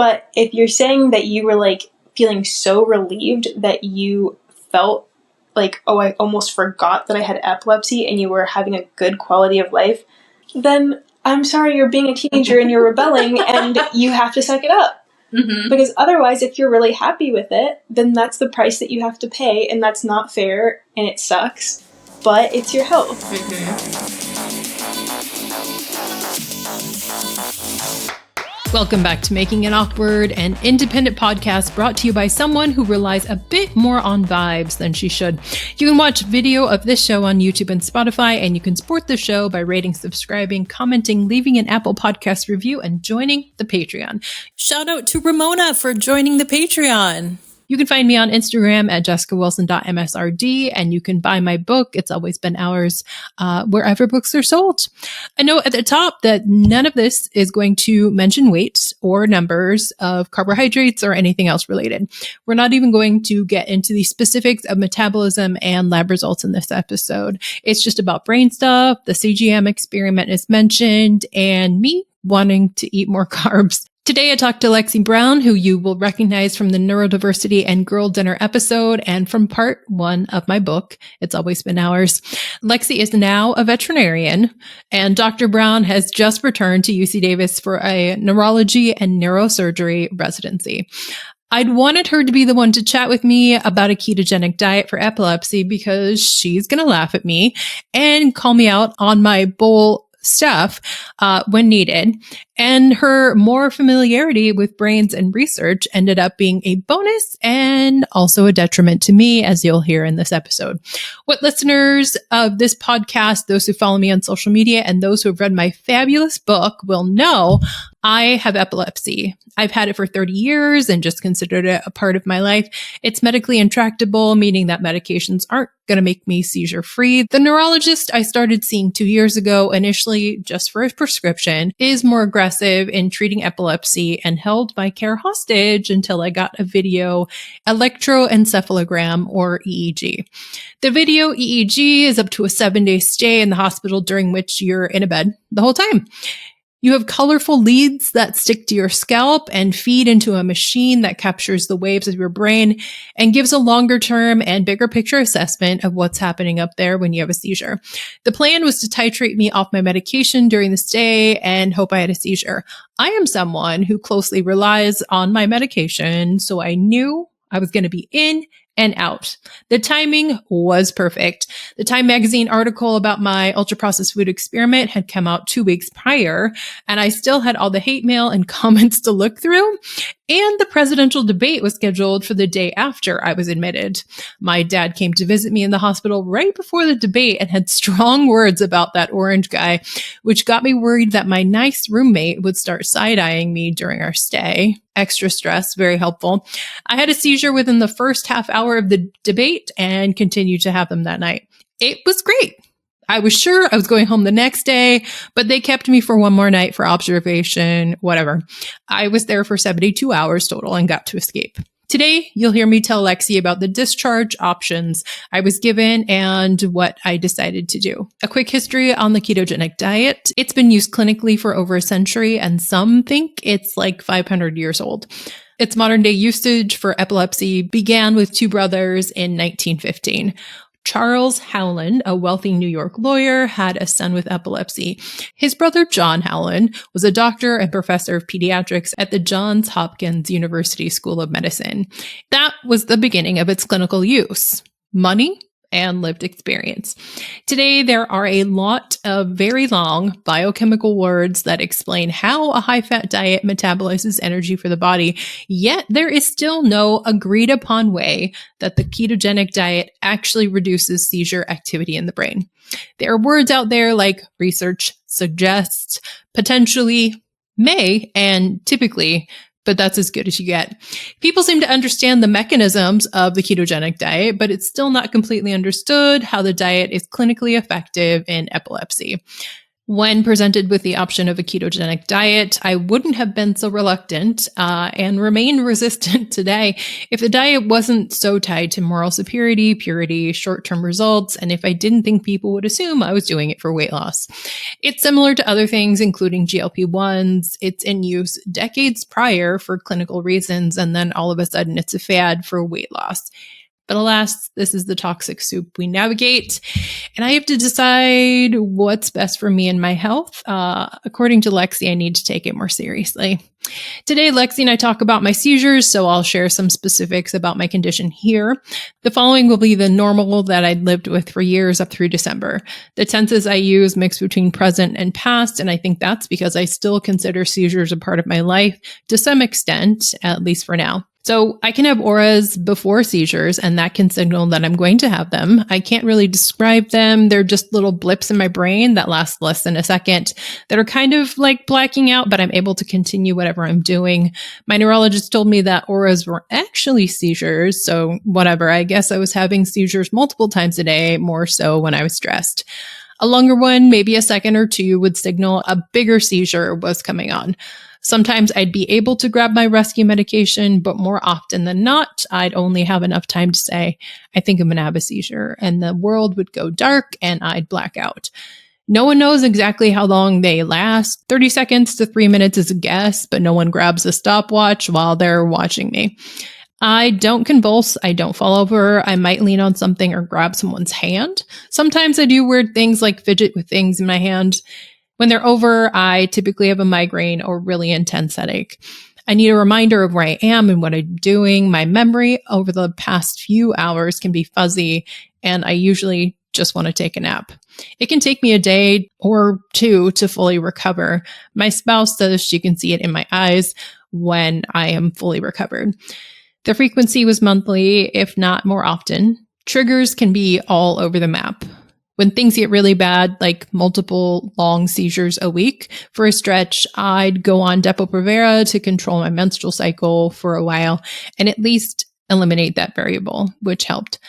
But if you're saying that you were like feeling so relieved that you felt like, oh, I almost forgot that I had epilepsy and you were having a good quality of life, then I'm sorry, you're being a teenager and you're rebelling and you have to suck it up. Mm-hmm. Because otherwise, if you're really happy with it, then that's the price that you have to pay, and that's not fair and it sucks, but it's your health. Mm-hmm. Welcome back to Making It Awkward, an independent podcast brought to you by someone who relies a bit more on vibes than she should. You can watch video of this show on YouTube and Spotify, and you can support the show by rating, subscribing, commenting, leaving an Apple Podcast review, and joining the Patreon. Shout out to Ramona for joining the Patreon. You can find me on Instagram at jessicawilson.msrd, and you can buy my book, It's Always Been Ours, wherever books are sold. I know at the top that none of this is going to mention weight or numbers of carbohydrates or anything else related. We're not even going to get into the specifics of metabolism and lab results in this episode. It's just about brain stuff, the CGM experiment is mentioned, and me wanting to eat more carbs. Today, I talked to Lexi Brown, who you will recognize from the Neurodiversity and Girl Dinner episode and from part 1 of my book, It's Always Been Ours. Lexi is now a veterinarian, and Dr. Brown has just returned to UC Davis for a neurology and neurosurgery residency. I'd wanted her to be the one to chat with me about a ketogenic diet for epilepsy because she's going to laugh at me and call me out on my bowl stuff when needed. And her more familiarity with brains and research ended up being a bonus and also a detriment to me, as you'll hear in this episode. What listeners of this podcast, those who follow me on social media, and those who have read my fabulous book will know I have epilepsy. I've had it for 30 years and just considered it a part of my life. It's medically intractable, meaning that medications aren't going to make me seizure-free. The neurologist I started seeing 2 years ago, initially just for a prescription, is more aggressive in treating epilepsy and held my care hostage until I got a video electroencephalogram, or EEG. The video EEG is up to a 7-day stay in the hospital during which you're in a bed the whole time. You have colorful leads that stick to your scalp and feed into a machine that captures the waves of your brain and gives a longer term and bigger picture assessment of what's happening up there when you have a seizure. The plan was to titrate me off my medication during the stay and hope I had a seizure. I am someone who closely relies on my medication, so I knew I was going to be in and out. The timing was perfect. The Time magazine article about my ultra-processed food experiment had come out 2 weeks prior, and I still had all the hate mail and comments to look through. And the presidential debate was scheduled for the day after I was admitted. My dad came to visit me in the hospital right before the debate and had strong words about that orange guy, which got me worried that my nice roommate would start side-eyeing me during our stay. Extra stress, very helpful. I had a seizure within the first half hour of the debate and continued to have them that night. It was great. I was sure I was going home the next day, but they kept me for one more night for observation, whatever. I was there for 72 hours total and got to escape. Today, you'll hear me tell Lexi about the discharge options I was given and what I decided to do. A quick history on the ketogenic diet. It's been used clinically for over a century, and some think it's like 500 years old. Its modern day usage for epilepsy began with 2 brothers in 1915. Charles Howland, a wealthy New York lawyer, had a son with epilepsy. His brother, John Howland, was a doctor and professor of pediatrics at the Johns Hopkins University School of Medicine. That was the beginning of its clinical use. Money and lived experience. Today, there are a lot of very long biochemical words that explain how a high-fat diet metabolizes energy for the body, yet there is still no agreed-upon way that the ketogenic diet actually reduces seizure activity in the brain. There are words out there like research suggests, potentially, may, and typically, but that's as good as you get. People seem to understand the mechanisms of the ketogenic diet, but it's still not completely understood how the diet is clinically effective in epilepsy. When presented with the option of a ketogenic diet, I wouldn't have been so reluctant and remain resistant today if the diet wasn't so tied to moral superiority, purity, short-term results, and if I didn't think people would assume I was doing it for weight loss. It's similar to other things, including GLP-1s. It's in use decades prior for clinical reasons, and then all of a sudden it's a fad for weight loss. But alas, this is the toxic soup we navigate, and I have to decide what's best for me and my health. According to Lexi, I need to take it more seriously. Today, Lexi and I talk about my seizures, so I'll share some specifics about my condition here. The following will be the normal that I'd lived with for years up through December. The tenses I use mix between present and past, and I think that's because I still consider seizures a part of my life to some extent, at least for now. So I can have auras before seizures, and that can signal that I'm going to have them. I can't really describe them. They're just little blips in my brain that last less than a second that are kind of like blacking out, but I'm able to continue whatever I'm doing. My neurologist told me that auras were actually seizures. So whatever, I guess I was having seizures multiple times a day, more so when I was stressed. A longer one, maybe a second or two, would signal a bigger seizure was coming on. Sometimes I'd be able to grab my rescue medication, but more often than not, I'd only have enough time to say, I think I'm going to have a seizure, and the world would go dark and I'd black out. No one knows exactly how long they last. 30 seconds to 3 minutes is a guess, but no one grabs a stopwatch while they're watching me. I don't convulse. I don't fall over. I might lean on something or grab someone's hand. Sometimes I do weird things like fidget with things in my hand. When they're over, I typically have a migraine or really intense headache. I need a reminder of where I am and what I'm doing. My memory over the past few hours can be fuzzy, and I usually just want to take a nap. It can take me a day or two to fully recover. My spouse says she can see it in my eyes when I am fully recovered. The frequency was monthly, if not more often. Triggers can be all over the map. When things get really bad, like multiple long seizures a week, for a stretch, I'd go on Depo-Provera to control my menstrual cycle for a while and at least eliminate that variable, which helped.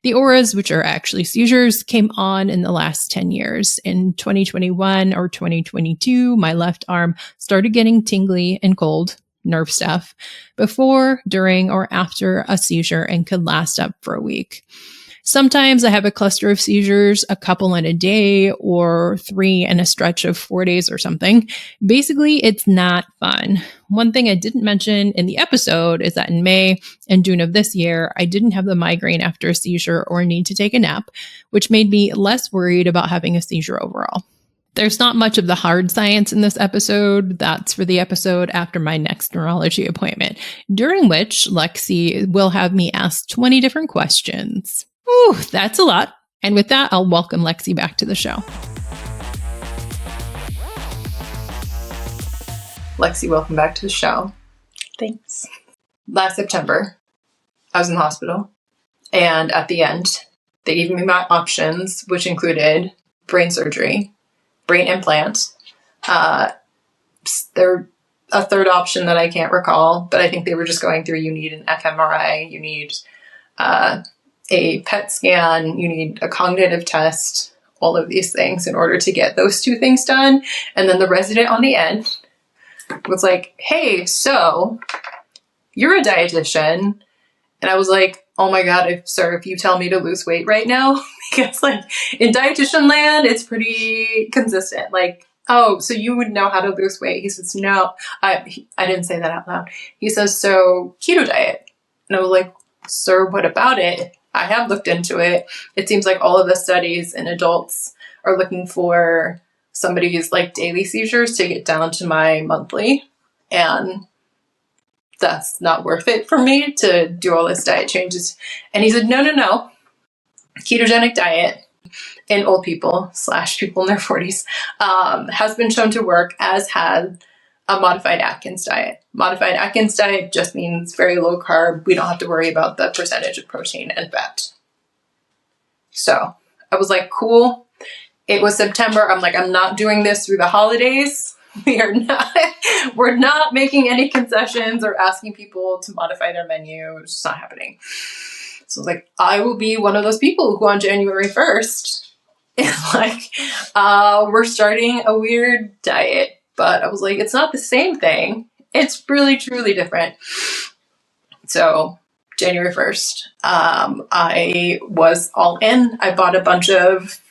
The auras, which are actually seizures, came on in the last 10 years. In 2021 or 2022, my left arm started getting tingly and cold, nerve stuff, before, during, or after a seizure and could last up for a week. Sometimes I have a cluster of seizures, a couple in a day or 3 in a stretch of 4 days or something. Basically, it's not fun. One thing I didn't mention in the episode is that in May and June of this year, I didn't have the migraine after a seizure or need to take a nap, which made me less worried about having a seizure overall. There's not much of the hard science in this episode. That's for the episode after my next neurology appointment, during which Lexi will have me ask 20 different questions. Ooh, that's a lot. And with that, I'll welcome Lexi back to the show. Lexi, welcome back to the show. Thanks. Last September, I was in the hospital, and at the end, they gave me my options, which included brain surgery, brain implant. There a third option that I can't recall, but I think they were just going through, you need an fMRI, you need a PET scan, you need a cognitive test, all of these things in order to get those two things done. And then the resident on the end was like, hey, so you're a dietitian. And I was like, oh my God, if you tell me to lose weight right now, because like in dietitian land, it's pretty consistent. Like, oh, so you would know how to lose weight. He says, no, I didn't say that out loud. He says, so keto diet. And I was like, sir, what about it? I have looked into it. It seems like all of the studies in adults are looking for somebody's like daily seizures to get down to my monthly. And that's not worth it for me to do all this diet changes. And he said, no. Ketogenic diet in old people / people in their 40s has been shown to work, as has a modified Atkins diet. Modified Atkins diet just means very low carb. We don't have to worry about the percentage of protein and fat. So I was like, cool. It was September. I'm like, I'm not doing this through the holidays. We're not making any concessions or asking people to modify their menu. It's just not happening. So I was like, I will be one of those people who on January 1st It's like, we're starting a weird diet. But I was like, it's not the same thing. It's really, truly different. So January 1st, I was all in. I bought a bunch of,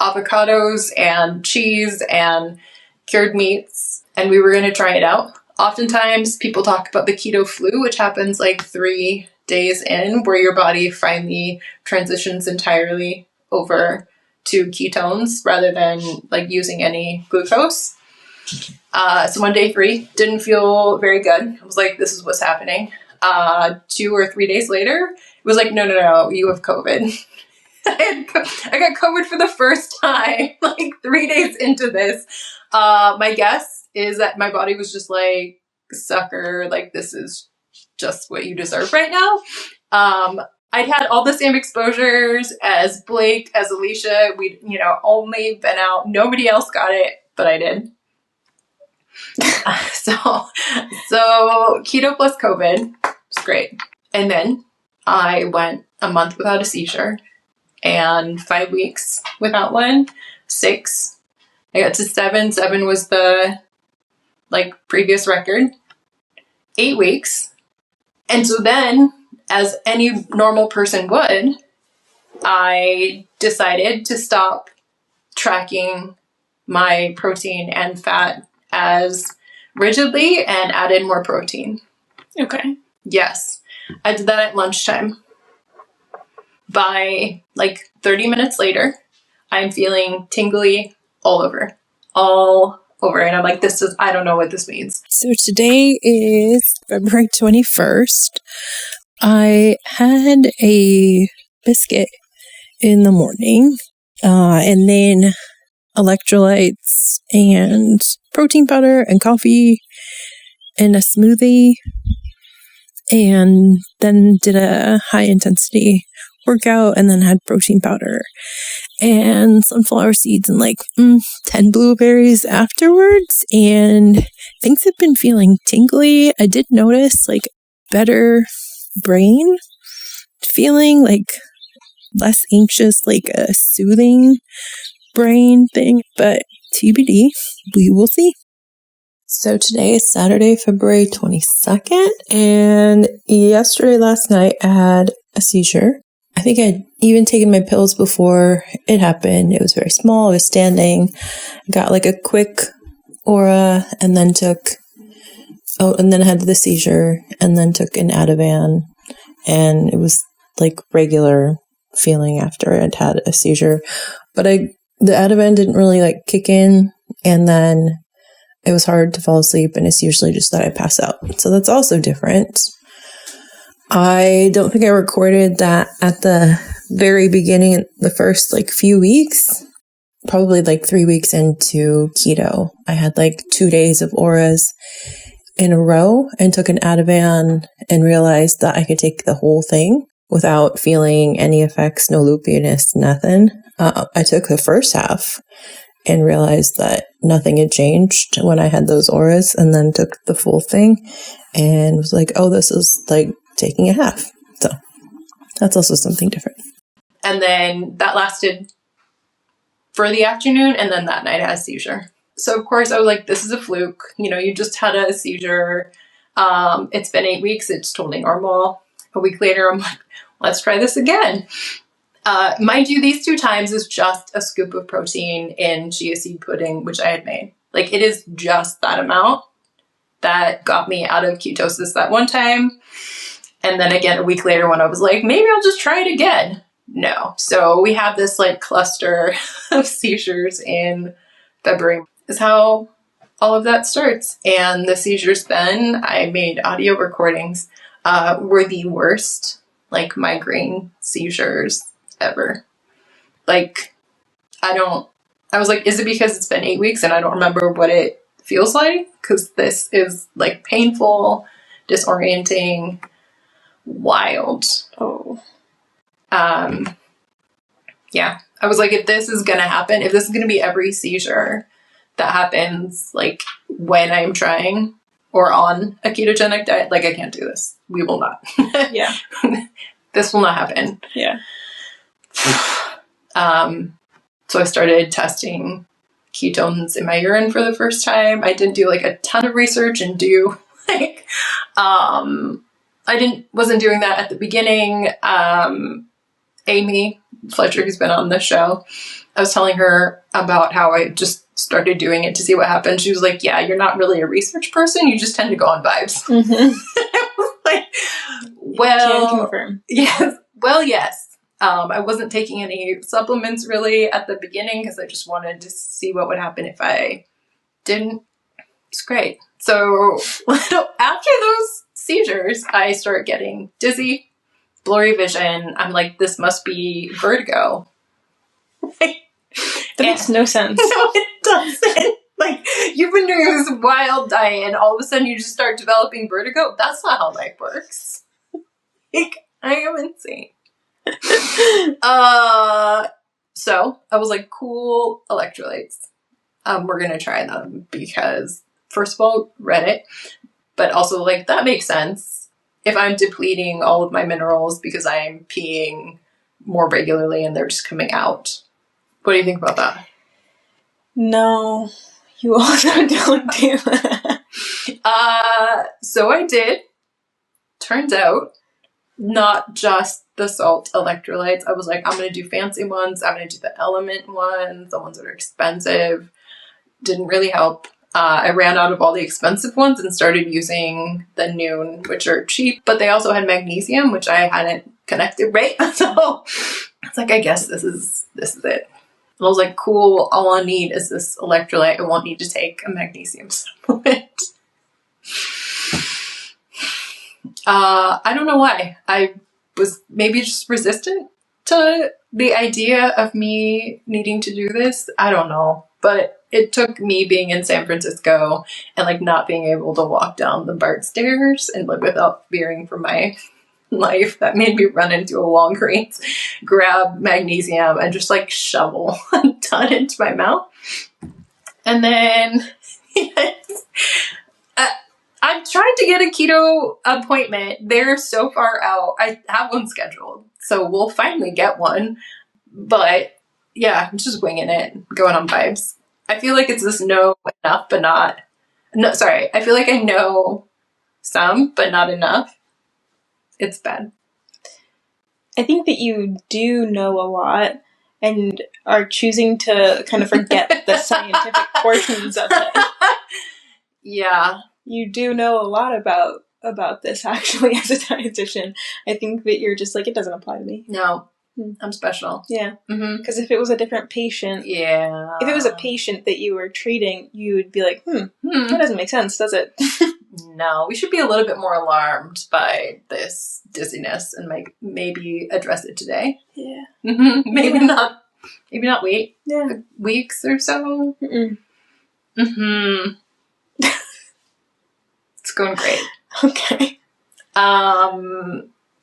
avocados and cheese and cured meats, and we were going to try it out. Oftentimes people talk about the keto flu, which happens like 3 days in, where your body finally transitions entirely over to ketones rather than like using any glucose. So on day 3, didn't feel very good. I was like, this is what's happening. 2 or 3 days later, it was like, no, you have COVID. I got COVID for the first time, like 3 days into this. My guess is that my body was just like, sucker, like this is just what you deserve right now. I'd had all the same exposures as Blake, as Alicia. We'd, only been out. Nobody else got it, but I did. So keto plus COVID was great. And then I went a month without a seizure and 5 weeks without one, 6. I got to 7. 7 was the previous record. 8 weeks. And so then, as any normal person would, I decided to stop tracking my protein and fat as rigidly and added more protein. Okay. Yes. I did that at lunchtime. By 30 minutes later, I'm feeling tingly all over. And I'm like, I don't know what this means. So today is February 21st. I had a biscuit in the morning, and then electrolytes and protein powder and coffee and a smoothie, and then did a high intensity workout and then had protein powder and sunflower seeds and 10 blueberries afterwards, and things have been feeling tingly. I did notice better brain feeling, less anxious, a soothing brain thing, but TBD, we will see. So today is Saturday, February 22nd, and last night I had a seizure. I think I'd even taken my pills before it happened. It was very small. I was standing, got a quick aura, and then I had the seizure, and then took an Ativan, and it was regular feeling after I'd had a seizure. But the Ativan didn't really kick in, and then it was hard to fall asleep, and it's usually just that I pass out. So that's also different. I don't think I recorded that at the very beginning, the first few weeks, probably 3 weeks into keto. I had 2 days of auras in a row and took an Ativan and realized that I could take the whole thing without feeling any effects, no loopiness, nothing. I took the first half and realized that nothing had changed when I had those auras, and then took the full thing and was like, oh, this is taking a half. So that's also something different. And then that lasted for the afternoon, and then that night I had a seizure. So of course I was like, this is a fluke. You just had a seizure. It's been 8 weeks. It's totally normal. A week later, I'm like, let's try this again. Mind you, these 2 times is just a scoop of protein in chia seed pudding, which I had made. It is just that amount that got me out of ketosis that one time. And then again, a week later when I was like, maybe I'll just try it again. No. So we have this cluster of seizures in February is how all of that starts. And the seizures then, I made audio recordings, were the worst, migraine seizures ever. I was like, is it because it's been 8 weeks and I don't remember what it feels like? Because this is painful, disorienting, wild. Oh. Yeah. I was like, if this is going to happen, if this is going to be every seizure that happens, when I'm trying or on a ketogenic diet, I can't do this. We will not. Yeah. This will not happen. Yeah. So I started testing ketones in my urine for the first time. I didn't do like a ton of research and do like, wasn't doing that at the beginning. Amy Fletcher, who's been on the show, I was telling her about how I just started doing it to see what happened. She was like, yeah, you're not really a research person. You just tend to go on vibes. Mm-hmm. I was like, well, Can confirm. Yes. Well, yes. I wasn't taking any supplements really at the beginning because I just wanted to see what would happen if I didn't. It's great. So after those seizures, I start getting dizzy, blurry vision. I'm like, this must be vertigo. That makes no sense. No, it doesn't. Like, you've been doing this wild diet and all of a sudden you just start developing vertigo. That's not how life works. Like, I am insane. So I was like, cool, electrolytes. We're going to try them because, first of all, Reddit, but also like, that makes sense. If I'm depleting all of my minerals because I'm peeing more regularly and they're just coming out. What do you think about that? No, you also don't do that. So I did. Turns out, not just the salt electrolytes. I was like, I'm going to do fancy ones. I'm going to do the element ones, the ones that are expensive. Didn't really help. I ran out of all the expensive ones and started using the Noon, which are cheap, but they also had magnesium, which I hadn't connected, right? So it's like, I guess this is it. And I was like, cool, all I need is this electrolyte. I won't need to take a magnesium supplement. I don't know why. I was maybe just resistant to the idea of me needing to do this. I don't know. But it took me being in San Francisco and like not being able to walk down the BART stairs and like without fearing for my life that made me run into a Walgreens, grab magnesium and just like shovel a ton into my mouth. And then I'm trying to get a keto appointment. They're so far out. I have one scheduled, so we'll finally get one. But yeah, I'm just winging it, going on vibes. I feel like it's this know enough, but not. No, sorry. I feel like I know some, but not enough. It's bad. I think that you do know a lot and are choosing to kind of forget the scientific portions of it. Yeah. You do know a lot about this, actually, as a dietitian. I think that you're just like, it doesn't apply to me. No. I'm special. Yeah. Mm-hmm. Because if it was a different patient, yeah. If it was a patient that you were treating, you would be like, that doesn't make sense, does it? No, we should be a little bit more alarmed by this dizziness and like maybe address it today. Yeah. Mm-hmm. Maybe not wait. Yeah. Weeks or so. Mm-mm. Mm-hmm. It's going great. Okay.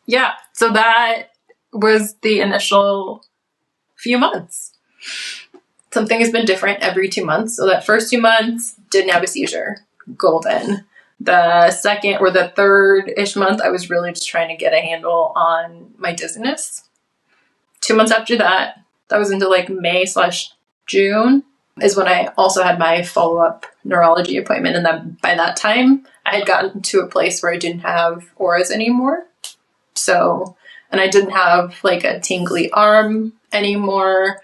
Yeah. So that was the initial few months. Something has been different every 2 months. So that first 2 months, didn't have a seizure. Golden. The second or the third-ish month, I was really just trying to get a handle on my dizziness. 2 months after that, that was into like May/June, is when I also had my follow-up neurology appointment. And then by that time, I had gotten to a place where I didn't have auras anymore. So, and I didn't have like a tingly arm anymore.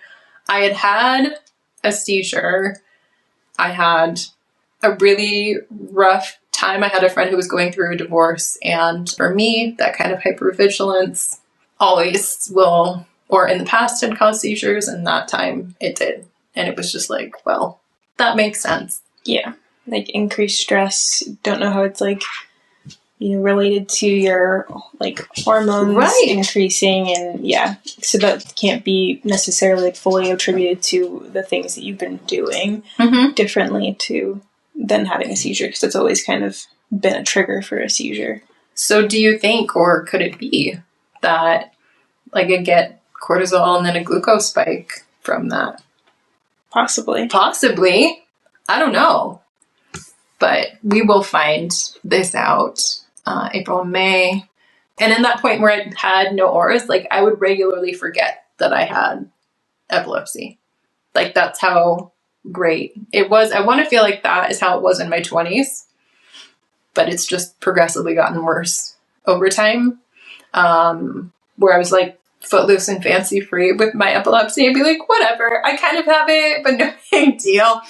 I had had a seizure. I had a really rough time. I had a friend who was going through a divorce, and for me, that kind of hypervigilance always will, or in the past had caused seizures, and that time it did. And it was just like, well, that makes sense. Yeah. Like increased stress. Don't know how it's like, related to your like hormones increasing, and yeah. So that can't be necessarily like fully attributed to the things that you've been doing differently to than having a seizure, because it's always kind of been a trigger for a seizure. So do you think, or could it be that like I get cortisol and then a glucose spike from that? Possibly. I don't know. But we will find this out April and May. And in that point where I had no auras, like I would regularly forget that I had epilepsy. Like, that's how great it was. I want to feel like that is how it was in my 20s, but it's just progressively gotten worse over time. Where I was like footloose and fancy free with my epilepsy and be like, whatever, I kind of have it, but no big deal.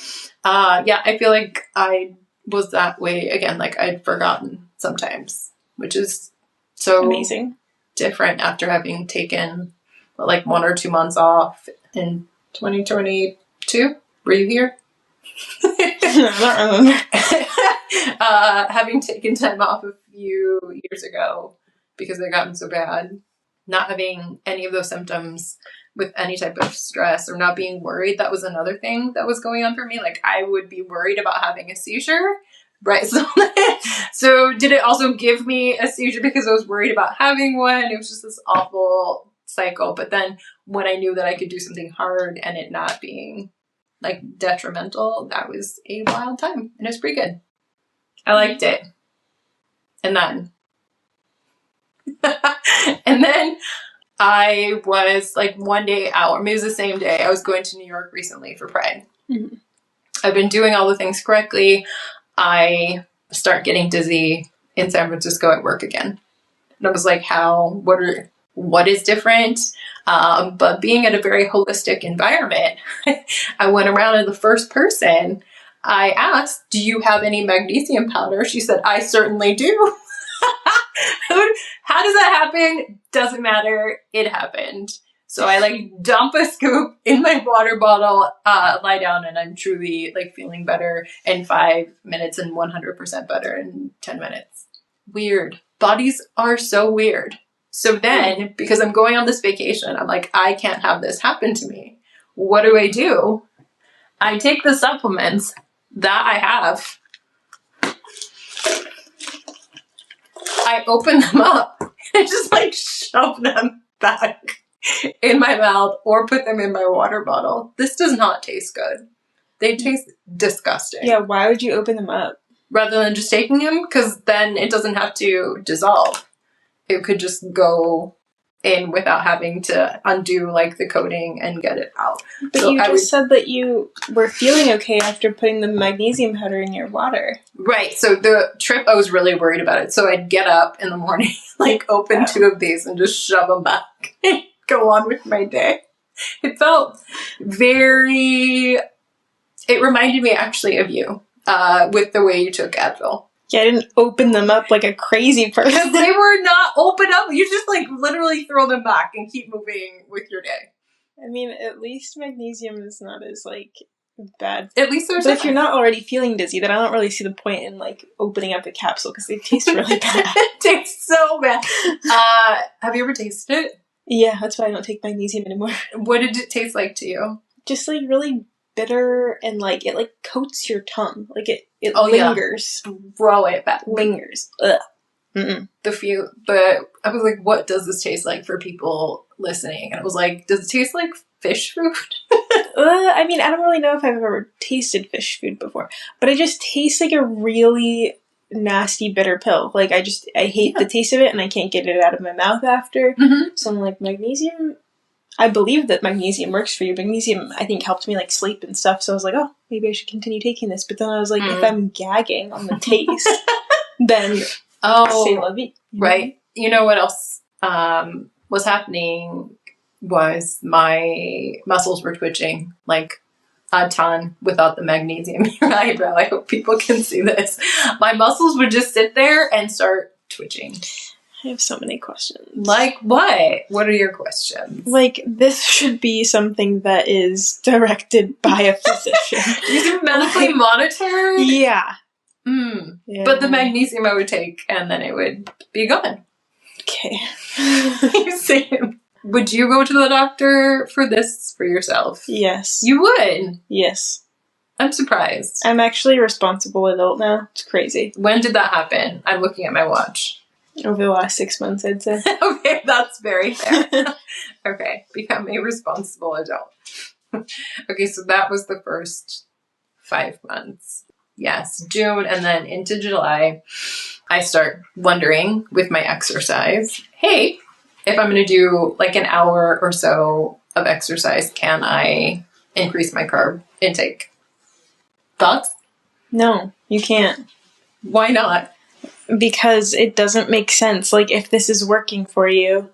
Yeah, I feel like I was that way again. Like, I'd forgotten sometimes, which is so amazing. Different after having taken like 1 or 2 months off in 2022. Were you here? I don't remember. Having taken time off a few years ago because it gotten so bad, not having any of those symptoms with any type of stress or not being worried. That was another thing that was going on for me. Like, I would be worried about having a seizure. Right. So did it also give me a seizure because I was worried about having one? It was just this awful cycle. But then when I knew that I could do something hard and it not being like detrimental, that was a wild time. And it was pretty good. I liked it. And then I was like one day out, or maybe it was the same day. I was going to New York recently for Pride. Mm-hmm. I've been doing all the things correctly. I start getting dizzy in San Francisco at work again. And I was like, what is different? But being in a very holistic environment, I went around and the first person I asked, do you have any magnesium powder? She said, I certainly do. How does that happen? Doesn't matter. It happened. So I like dump a scoop in my water bottle, lie down, and I'm truly like feeling better in 5 minutes and 100% better in 10 minutes. Weird. Bodies are so weird. So then, because I'm going on this vacation, I'm like, I can't have this happen to me. What do? I take the supplements that I have. I open them up and just like shove them back in my mouth or put them in my water bottle. This does not taste good. They taste disgusting. Yeah, why would you open them up? Rather than just taking them, because then it doesn't have to dissolve. It could just go in without having to undo like the coating and get it out. But so you just said that you were feeling okay after putting the magnesium powder in your water. Right. So the trip, I was really worried about it. So I'd get up in the morning, like open 2 of these and just shove them back and go on with my day. It felt it reminded me actually of you with the way you took Advil. Yeah, I didn't open them up like a crazy person. Because they were not open up. You just like literally throw them back and keep moving with your day. I mean, at least magnesium is not as like bad. At least there's. But if you're not already feeling dizzy, then I don't really see the point in like opening up the capsule because they taste really bad. It tastes so bad. Have you ever tasted it? Yeah, that's why I don't take magnesium anymore. What did it taste like to you? Just like really bitter and like it like coats your tongue. Like it lingers. Yeah. Throw it back. Lingers. Ugh. Mm-mm. But I was like, what does this taste like for people listening? And I was like, does it taste like fish food? I mean, I don't really know if I've ever tasted fish food before, but it just tastes like a really nasty bitter pill. Like I hate the taste of it and I can't get it out of my mouth after. Mm-hmm. So I'm like, magnesium, I believe that magnesium works for you. Magnesium, I think, helped me like sleep and stuff. So I was like, oh, maybe I should continue taking this. But then I was like, if I'm gagging on the taste, then c'est la vie. Right. You know what else was happening was my muscles were twitching like a ton without the magnesium in your eyebrow. I hope people can see this. My muscles would just sit there and start twitching. I have so many questions. Like what? What are your questions? Like, this should be something that is directed by a physician. You're medically monitored? Yeah. Yeah. But the magnesium I would take, and then it would be gone. Okay. Same. Would you go to the doctor for this for yourself? Yes. You would? Yes. I'm surprised. I'm actually a responsible adult now. It's crazy. When did that happen? I'm looking at my watch. Over the last 6 months, I'd say. Okay, that's very fair. Okay, become a responsible adult. Okay, so that was the first 5 months. Yes, June and then into July, I start wondering with my exercise, hey, if I'm going to do like an hour or so of exercise can I increase my carb intake? Thoughts? No, you can't. Why not? Because it doesn't make sense. Like, if this is working for you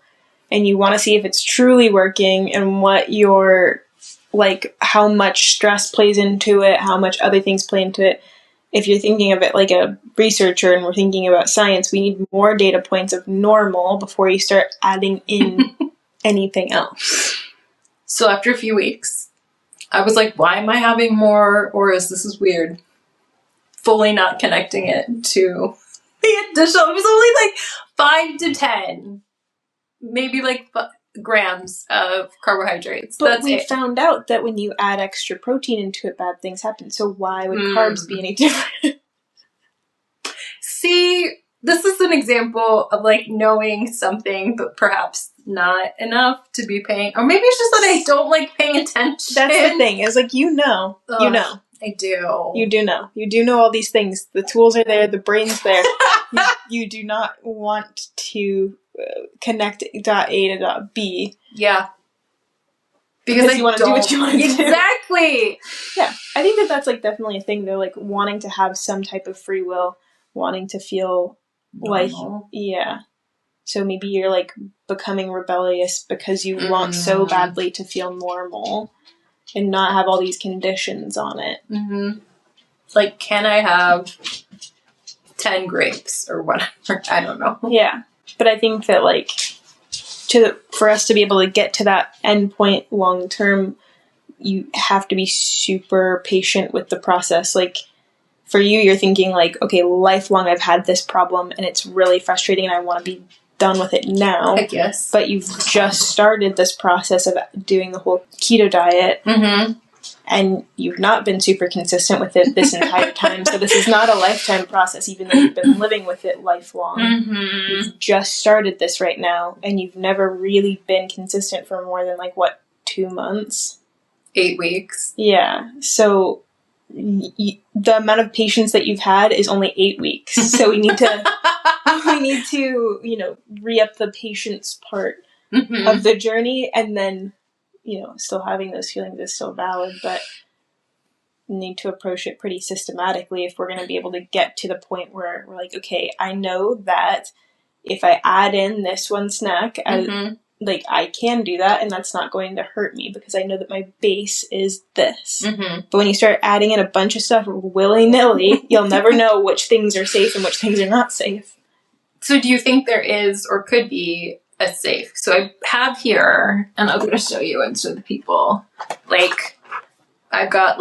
and you want to see if it's truly working and what your, like, how much stress plays into it, how much other things play into it. If you're thinking of it like a researcher and we're thinking about science, we need more data points of normal before you start adding in anything else. So after a few weeks, I was like, why am I having more auras? This is weird. Fully not connecting it to the additional. It was only like 5 to 10, maybe like grams of carbohydrates. But That's we it. found out that when you add extra protein into it, bad things happen. So why would carbs be any different? See, this is an example of like knowing something, but perhaps not enough to be paying. Or maybe it's just that I don't like paying attention. That's the thing. It's like, you know. I do. You do know. You do know all these things. The tools are there. The brain's there. you do not want to connect dot A to dot B. Yeah. Because you want to do what you want to do. Exactly. Yeah. I think that's like definitely a thing. They're like wanting to have some type of free will, wanting to feel normal. Like, yeah. So maybe you're like becoming rebellious because you want so badly to feel normal and not have all these conditions on it. Mm-hmm. Like, can I have 10 grapes or whatever? I don't know. Yeah. But I think that like for us to be able to get to that end point long term, you have to be super patient with the process. Like, for you, you're thinking like, okay, lifelong I've had this problem and it's really frustrating and I want to be done with it now. I guess. But you've just started this process of doing the whole keto diet. Mm-hmm. And you've not been super consistent with it this entire time. So this is not a lifetime process, even though you've been living with it lifelong. Mm-hmm. You've just started this right now, and you've never really been consistent for more than, 2 months? 8 weeks. Yeah. So the amount of patience that you've had is only 8 weeks. So we need to, re-up the patience part of the journey, and then still having those feelings is still valid, but need to approach it pretty systematically if we're going to be able to get to the point where we're like, okay, I know that if I add in this one snack, I can do that, and that's not going to hurt me because I know that my base is this. Mm-hmm. But when you start adding in a bunch of stuff willy-nilly, you'll never know which things are safe and which things are not safe. So do you think there is or could be a safe? So I have here, and I'm going to show you and show the people, I've got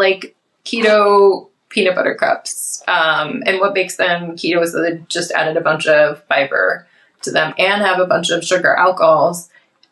keto peanut butter cups, and what makes them keto is that they just added a bunch of fiber to them and have a bunch of sugar alcohols.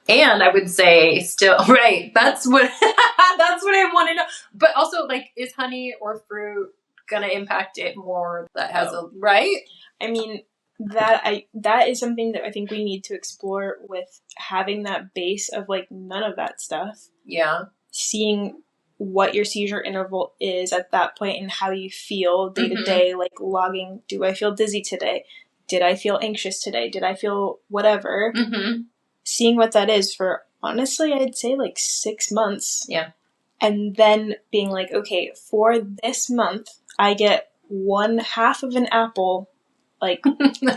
And I would say still, right, that's what I want to know. But also, is honey or fruit going to impact it more? That has right? I mean, that is something that I think we need to explore with having that base of none of that stuff. Yeah. Seeing what your seizure interval is at that point and how you feel day to day, logging, do I feel dizzy today? Did I feel anxious today? Did I feel whatever? Mm-hmm. Seeing what that is for, honestly, I'd say 6 months. Yeah. And then being okay, for this month, I get 1/2 of an apple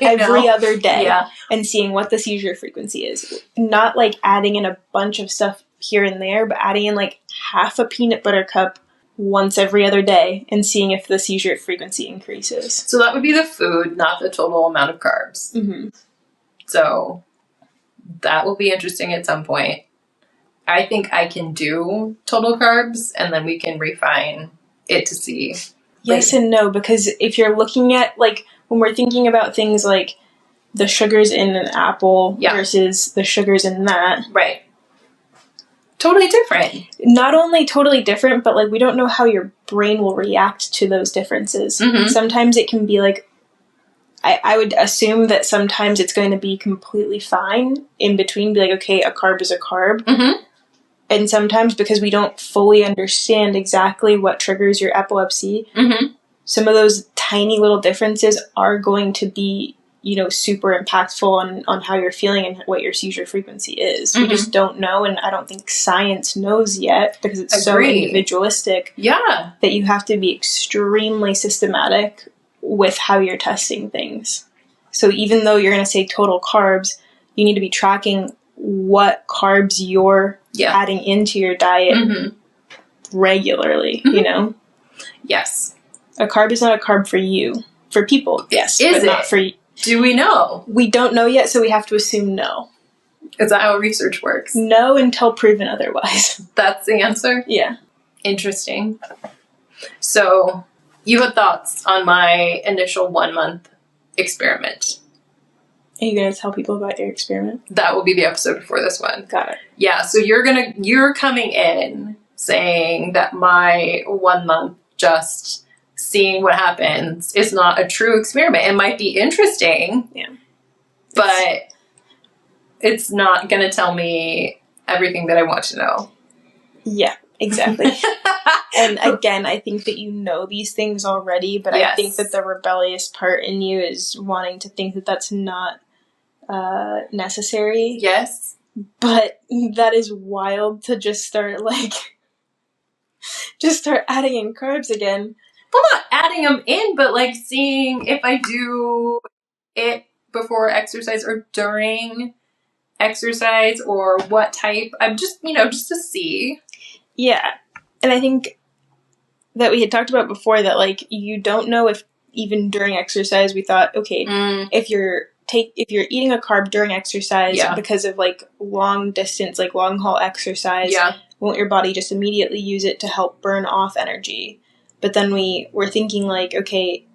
every other day. Yeah. And seeing what the seizure frequency is. Not adding in a bunch of stuff here and there, but adding in 1/2 a peanut butter cup once every other day and seeing if the seizure frequency increases. So that would be the food, not the total amount of carbs. Mm-hmm. So that will be interesting at some point. I think I can do total carbs, and then we can refine it to see. Yes and no, because if you're looking at, when we're thinking about things like the sugars in an apple versus the sugars in that. Right. Totally different. Not only totally different, but we don't know how your brain will react to those differences. Mm-hmm. Sometimes it can be I would assume that sometimes it's going to be completely fine in between, be okay, a carb is a carb. Mm-hmm. And sometimes because we don't fully understand exactly what triggers your epilepsy, some of those tiny little differences are going to be super impactful on how you're feeling and what your seizure frequency is. We just don't know, and I don't think science knows yet because it's so individualistic. Yeah. That you have to be extremely systematic with how you're testing things. So even though you're going to say total carbs, you need to be tracking what carbs you're adding into your diet regularly, Yes. A carb is not a carb for you. For people, yes. Is but it? Not for you. Do we know? We don't know yet, so we have to assume no. Is that how research works? No until proven otherwise. That's the answer? Yeah. Interesting. So, you had thoughts on my initial 1 month experiment. Are you going to tell people about your experiment? That will be the episode before this one. Got it. Yeah, so you're coming in saying that my 1 month just seeing what happens is not a true experiment. It might be interesting. Yeah. But it's not going to tell me everything that I want to know. Yeah, exactly. And again, I think that you know these things already, but I think that the rebellious part in you is wanting to think that that's not necessary. Yes. But that is wild to just start adding in carbs again. Well, not adding them in, but seeing if I do it before exercise or during exercise or what type. I'm just, just to see. Yeah. And I think that we had talked about before that, you don't know if even during exercise we thought, okay, if you're eating a carb during exercise because of long distance, long haul exercise, won't your body just immediately use it to help burn off energy? But then we were thinking okay,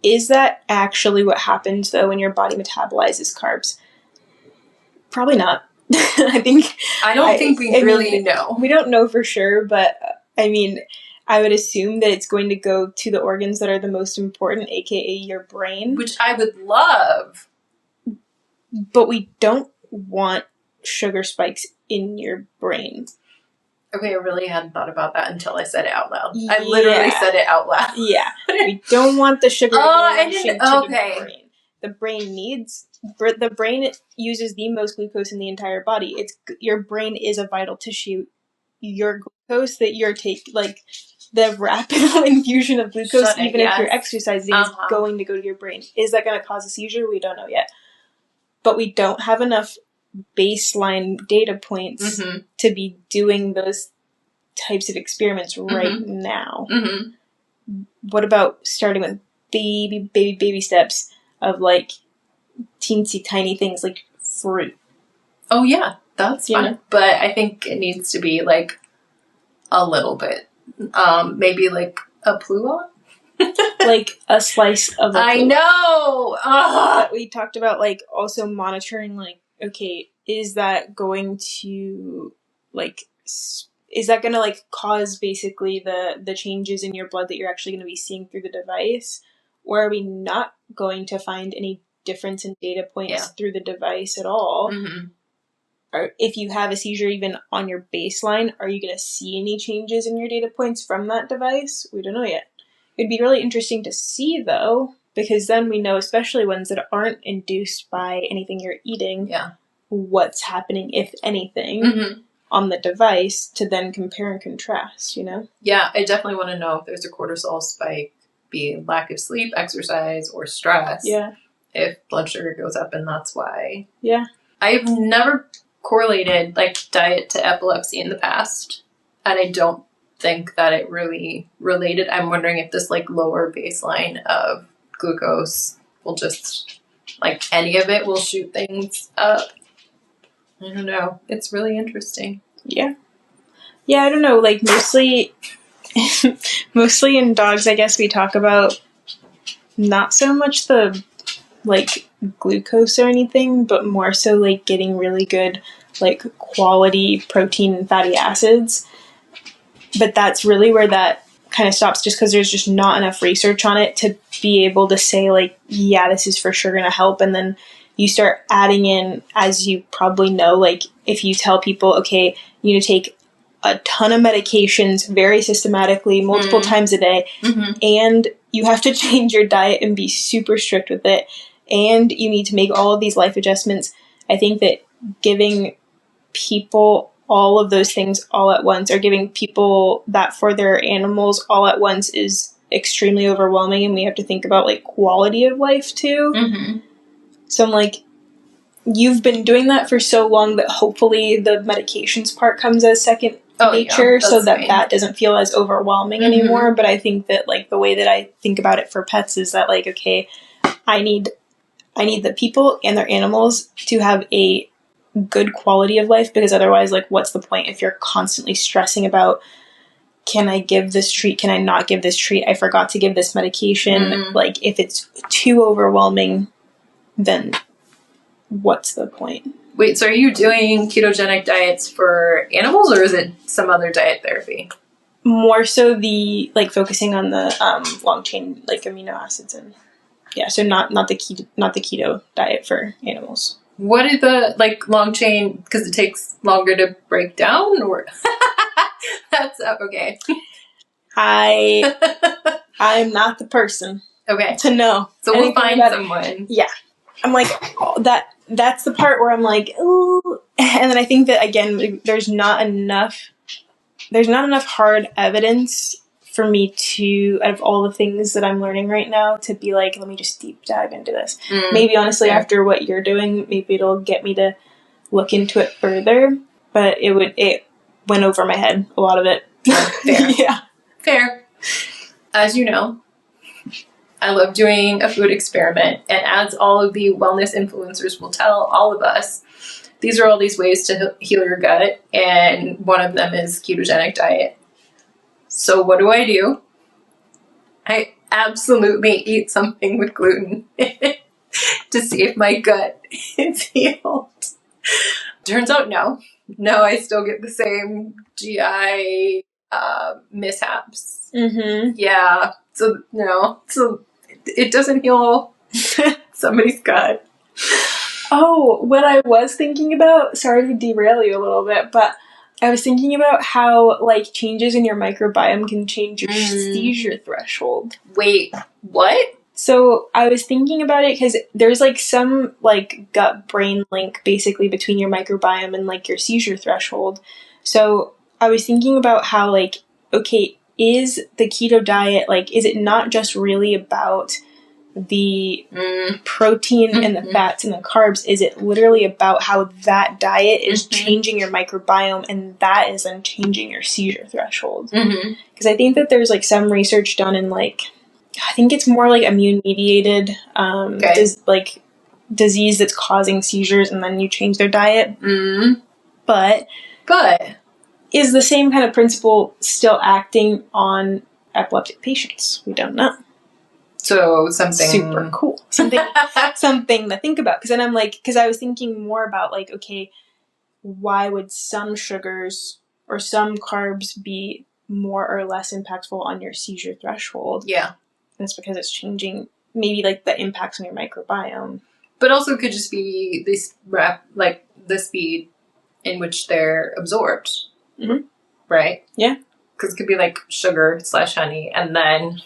is that actually what happens though when your body metabolizes carbs? Probably not. I don't think we really know. We don't know for sure, but I would assume that it's going to go to the organs that are the most important, aka your brain. Which I would love. But we don't want sugar spikes in your brain. Okay, I really hadn't thought about that until I said it out loud. I literally said it out loud. Yeah. We don't want the sugar to the brain. The brain uses the most glucose in the entire body. Your brain is a vital tissue. Your glucose that you're taking, the rapid infusion of glucose, if you're exercising, is going to go to your brain. Is that going to cause a seizure? We don't know yet. But we don't have enough baseline data points to be doing those types of experiments right now. What about starting with baby steps of teensy tiny things like fruit? Oh yeah, that's fun. But I think it needs to be a little bit, maybe a pluon. A slice of a I pluon. know. But we talked about also monitoring okay, is that going to is that going to cause basically the changes in your blood that you're actually going to be seeing through the device, or are we not going to find any difference in data points through the device at all? Or if you have a seizure even on your baseline, are you going to see any changes in your data points from that device? We don't know yet. It'd be really interesting to see though, because then we know, especially ones that aren't induced by anything you're eating, what's happening, if anything, on the device to then compare and contrast, Yeah, I definitely want to know if there's a cortisol spike, be it lack of sleep, exercise, or stress. Yeah. If blood sugar goes up and that's why. Yeah. I've never correlated diet to epilepsy in the past, and I don't think that it really related. I'm wondering if this lower baseline of glucose will just any of it will shoot things up. I don't know. It's really interesting. Yeah. Yeah, I don't know. Mostly in dogs, I guess we talk about not so much the glucose or anything, but more so getting really good quality protein and fatty acids. But that's really where that kind of stops, just because there's just not enough research on it to be able to say this is for sure going to help. And then you start adding in, as you probably know, if you tell people, okay, you need to take a ton of medications very systematically, multiple times a day, and you have to change your diet and be super strict with it. and you need to make all of these life adjustments. I think that giving people all of those things all at once, or giving people that for their animals all at once, is extremely overwhelming, and we have to think about like quality of life too. Mm-hmm. So I'm like, you've been doing that for so long that hopefully the medications part comes as second nature, so that doesn't feel as overwhelming anymore. But I think that like the way that I think about it for pets is that like, okay, I need the people and their animals to have a good quality of life, because otherwise, like, what's the point if you're constantly stressing about, can I give this treat? Can I not give this treat? I forgot to give this medication. Like, if it's too overwhelming, then what's the point? Wait, so are you doing ketogenic diets for animals, or is it some other diet therapy? More so the, like, focusing on the long chain, like, amino acids, and yeah, so not the keto diet for animals. What are the, like, long chain, because it takes longer to break down, or that's okay. I'm not the person to know. So we'll find someone. Yeah. I'm like, that's the part where I'm like, ooh. And then I think that, again, there's not enough hard evidence for me to, out of all the things that I'm learning right now, to be like, let me just deep dive into this. Maybe, honestly, after what you're doing, maybe it'll get me to look into it further. But it went over my head, a lot of it. Fair. Yeah. Fair. As you know, I love doing a food experiment. And as all of the wellness influencers will tell all of us, these are all these ways to heal your gut. And one of them is ketogenic diet. So what do? I absolutely eat something with gluten to see if my gut is healed. Turns out no, I still get the same GI mishaps. Yeah, so it doesn't heal somebody's gut. Oh, what I was thinking about, sorry to derail you a little bit, but I was thinking about how, like, changes in your microbiome can change your seizure threshold. Wait, what? So I was thinking about it because there's, like, some, like, gut-brain link, basically, between your microbiome and, like, your seizure threshold. So I was thinking about how, like, okay, is the keto diet, like, is it not just really about the protein and the fats and the carbs? Is it literally about how that diet is changing your microbiome, and that is then changing your seizure threshold? Because I think that there's, like, some research done in, like, I think it's more like immune mediated disease that's causing seizures, and then you change their diet. But is the same kind of principle still acting on epileptic patients? We don't know. So something super cool. Something to think about. Because then I'm like, because I was thinking more about, like, okay, why would some sugars or some carbs be more or less impactful on your seizure threshold? Yeah. And it's because it's changing maybe, like, the impacts on your microbiome. But also it could just be this the speed in which they're absorbed. Right? Yeah. Because it could be like sugar / honey, and then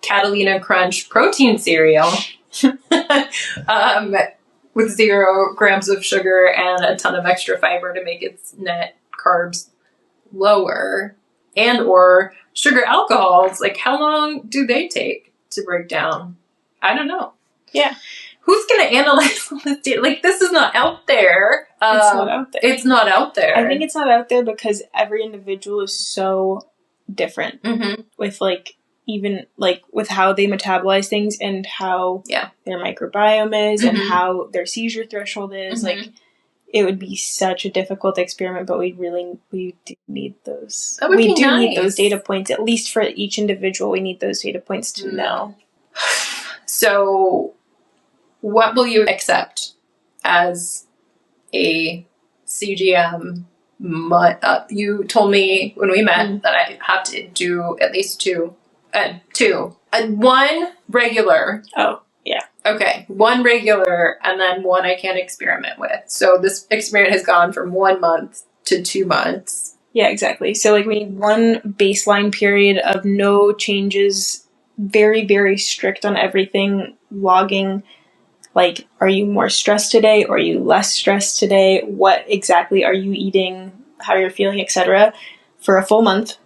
Catalina Crunch protein cereal with 0 grams of sugar and a ton of extra fiber to make its net carbs lower, and or sugar alcohols. Like, how long do they take to break down? I don't know. Yeah. Who's going to analyze all this data? Like, this is not out there. It's not out there. It's not out there. I think it's not out there because every individual is so different with, like, even, like, with how they metabolize things and how their microbiome is and how their seizure threshold is. Like, it would be such a difficult experiment, but we do need those. That would be nice. Need those data points, at least for each individual. We need those data points to know. So, what will you accept as a CGM? You told me when we met that I have to do at least two. One regular. Oh, yeah. Okay, one regular, and then one I can experiment with. So this experiment has gone from 1 month to 2 months. Yeah, exactly. So, like, we need one baseline period of no changes, very, very strict on everything, logging Like, are you more stressed today? Or are you less stressed today? What exactly are you eating? How you're feeling, etc. For a full month.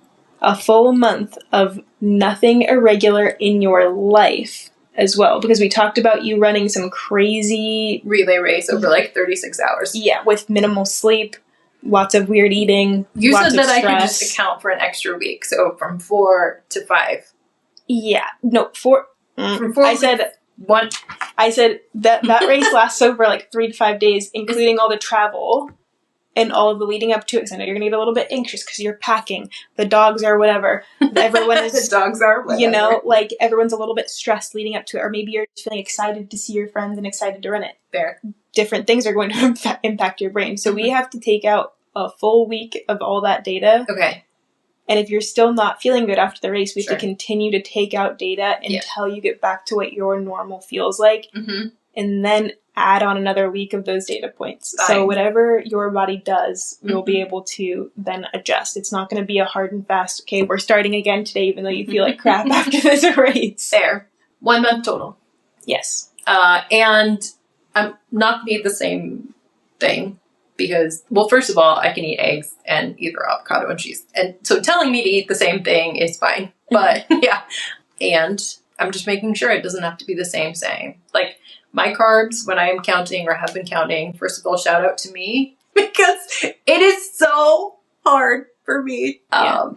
A full month of nothing irregular in your life as well. Because we talked about you running some crazy relay race over like 36 hours. Yeah, with minimal sleep, lots of weird eating. You lots said that of I could stress. just account for an extra week, so from 4 to 5. Yeah, no, 4. From 4 I said 1. I said that race lasts over like 3 to 5 days, including all the travel and all of the leading up to it. Because I know you're gonna get a little bit anxious because you're packing. The dogs are whatever. Everyone is. The dogs are whatever. You know, like everyone's a little bit stressed leading up to it, or maybe you're just feeling excited to see your friends and excited to run it. Fair. Different things are going to impact your brain. So we have to take out a full week of all that data. Okay. And if you're still not feeling good after the race, we have Sure. to continue to take out data until you get back to what your normal feels like. Mm-hmm. And then add on another week of those data points. Fine. So whatever your body does, you'll be able to then adjust. It's not going to be a hard and fast, okay, we're starting again today, even though you feel like crap after this race. Fair. 1 month total. Yes. And I'm not going to eat the same thing because, well, first of all, I can eat eggs and either avocado and cheese. And so telling me to eat the same thing is fine. But yeah. And I'm just making sure it doesn't have to be the same. Like my carbs, when I am counting or have been counting, first of all, shout out to me because it is so hard for me. Yeah.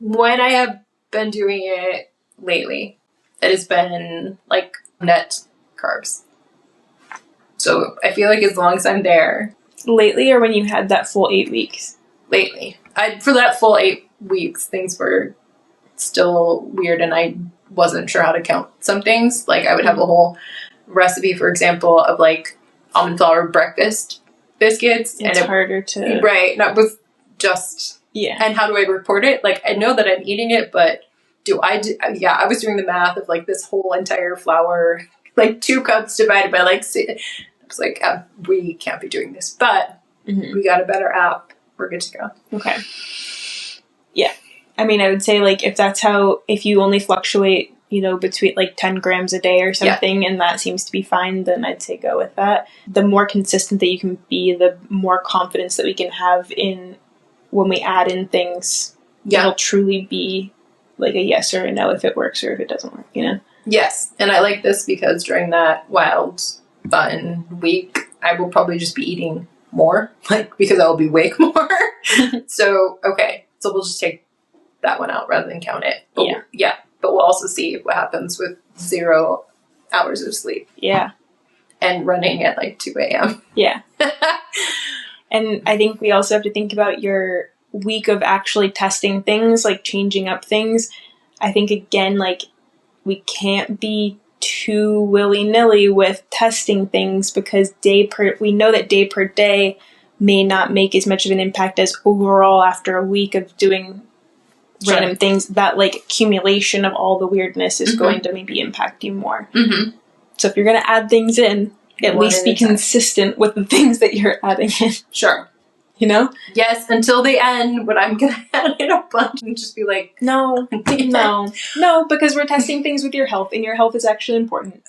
When I have been doing it lately, it has been like net carbs. So I feel like as long as I'm there. Lately, or when you had that full 8 weeks? Lately. For that full 8 weeks, things were still weird and I wasn't sure how to count some things. Like I would have a whole recipe, for example, of like almond flour breakfast biscuits. It's harder to... Right. That was just... Yeah. And how do I report it? Like I know that I'm eating it, but I was doing the math of like this whole entire flour, like 2 cups divided by like... I was like, we can't be doing this, but we got a better app. We're good to go. Okay. Yeah. I mean, I would say, like, if you only fluctuate, you know, between, like, 10 grams a day or something, and that seems to be fine, then I'd say go with that. The more consistent that you can be, the more confidence that we can have in when we add in things, it'll truly be, like, a yes or a no if it works or if it doesn't work, you know? Yes. And I like this because during that wild, fun week, I will probably just be eating more, like, because I will be awake more. So, okay. So we'll just take that one out rather than count it. But but we'll also see what happens with 0 hours of sleep. Yeah. And running at like 2 a.m. Yeah. And I think we also have to think about your week of actually testing things, like changing up things. I think, again, like, we can't be too willy-nilly with testing things because we know that day per day may not make as much of an impact as overall after a week of doing random things. That, like, accumulation of all the weirdness is going to maybe impact you more. So if you're going to add things in, at least be consistent with the things that you're adding in. Sure. You know? Yes, until the end, when I'm going to add in a bunch and just be like... No, because we're testing things with your health, and your health is actually important.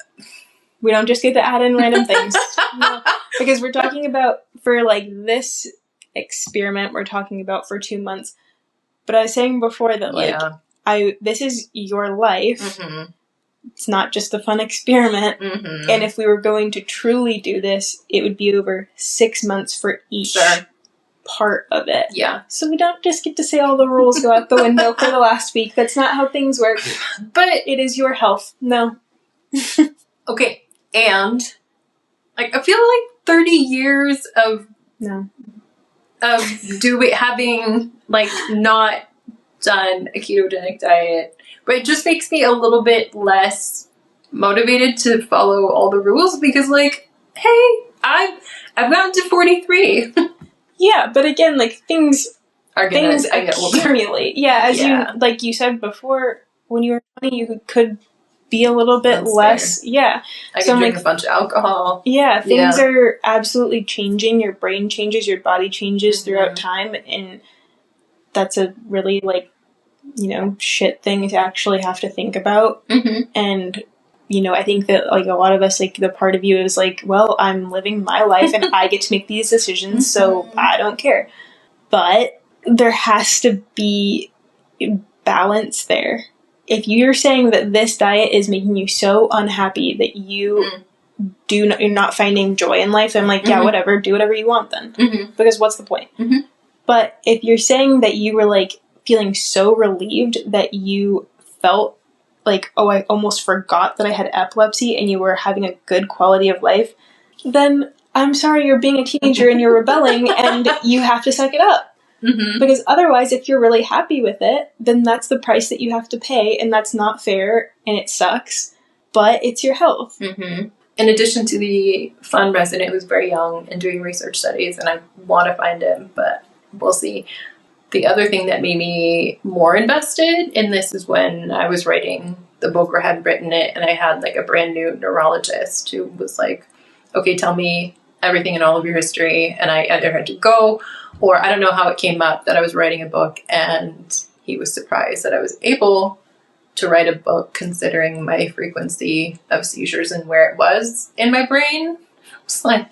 We don't just get to add in random things. No, because we're talking about, for, like, this experiment, we're talking about for 2 months. But I was saying before that, like, this is your life. It's not just a fun experiment. And if we were going to truly do this, it would be over 6 months for each part of it. Yeah. So we don't just get to say all the rules go out the window for the last week. That's not how things work. But it is your health. No. Okay. And, like, I feel like 30 years of... No. Of having, like, not done a ketogenic diet, but it just makes me a little bit less motivated to follow all the rules because, like, hey, I've gotten to 43. Yeah, but again, like, things accumulate. Yeah, as you said before, when you were 20, you could be a little bit less. Fair. Yeah. I can drink a bunch of alcohol. Yeah, things are absolutely changing. Your brain changes, your body changes throughout time, and that's a really, like, you know, shit thing to actually have to think about. And you know, I think that like a lot of us, like the part of you is like, well, I'm living my life and I get to make these decisions, so I don't care. But there has to be balance there. If you're saying that this diet is making you so unhappy that you're not finding joy in life, I'm like, yeah, whatever, do whatever you want then. Because what's the point? But if you're saying that you were like feeling so relieved that you felt like, oh, I almost forgot that I had epilepsy and you were having a good quality of life, then I'm sorry, you're being a teenager and you're rebelling and you have to suck it up. Because otherwise, if you're really happy with it, then that's the price that you have to pay, and that's not fair, and it sucks, but it's your health. In addition to the fun resident who's very young and doing research studies, and I want to find him, but we'll see. The other thing that made me more invested in this is when I was writing the book or had written it, and I had like a brand new neurologist who was like, okay, tell me everything in all of your history. And I either had to go, or I don't know how it came up that I was writing a book, and he was surprised that I was able to write a book considering my frequency of seizures and where it was in my brain. I was like,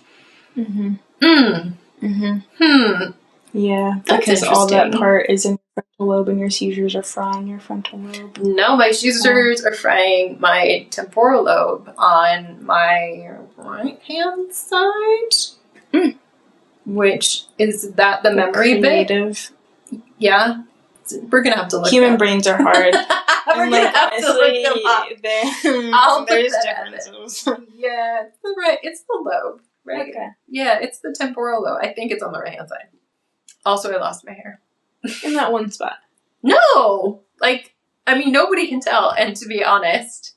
Yeah, because all that part is in your frontal lobe and your seizures are frying your frontal lobe. No, my seizures are frying my temporal lobe on my right hand side. Which is that the memory creative bit? Yeah. We're going to have to look Human brains are hard. We're going to have to look them up. There's differences. Yeah, it's the lobe, right? Okay. Yeah, it's the temporal lobe. I think it's on the right hand side. Also, I lost my hair. In that one spot. No! Like, I mean, nobody can tell. And to be honest,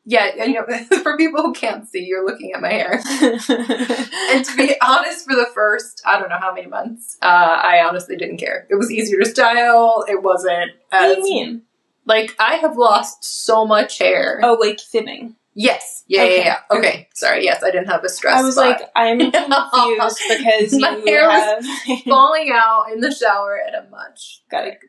yeah, you know, for people who can't see, you're looking at my hair. And to be honest, for the first, I don't know how many months, I honestly didn't care. It was easier to style. It wasn't as... What do you mean? Like, I have lost so much hair. Oh, like thinning. Yes. Yeah. Okay. Sorry. Yes, I didn't have a stress I was spot. like, I'm confused because my hair was falling out in the shower at a much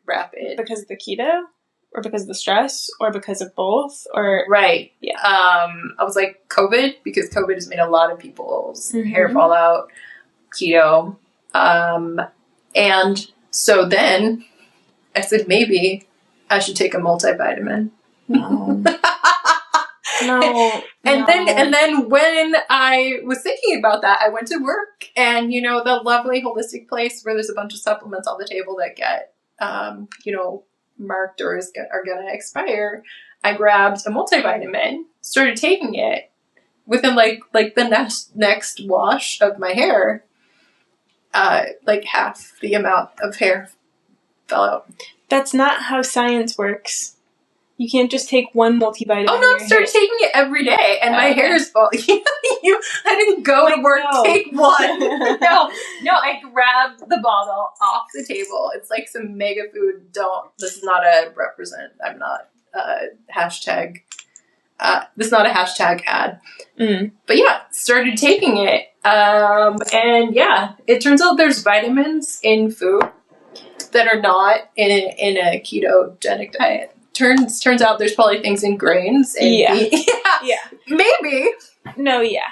rapid. Because of the keto? Or because of the stress? Or because of both? Or right. Yeah. I was like, COVID, because COVID has made a lot of people's hair fall out. Keto. And so then I said, maybe I should take a multivitamin. No. And then when I was thinking about that, I went to work, and you know, the lovely holistic place where there's a bunch of supplements on the table that get you know, marked or are gonna expire. I grabbed a multivitamin, started taking it. Within like the next wash of my hair, like half the amount of hair fell out. That's not how science works. You can't just take one multivitamin. Oh no, I started taking it every day, and my hair is falling. I didn't go to work, take one. No, I grabbed the bottle off the table. It's like some mega food. This is not a represent. I'm not hashtag. This is not a hashtag ad. But yeah, started taking it. And yeah, it turns out there's vitamins in food that are not in a ketogenic diet. Turns out there's probably things in grains. And yeah. Maybe. No, yeah.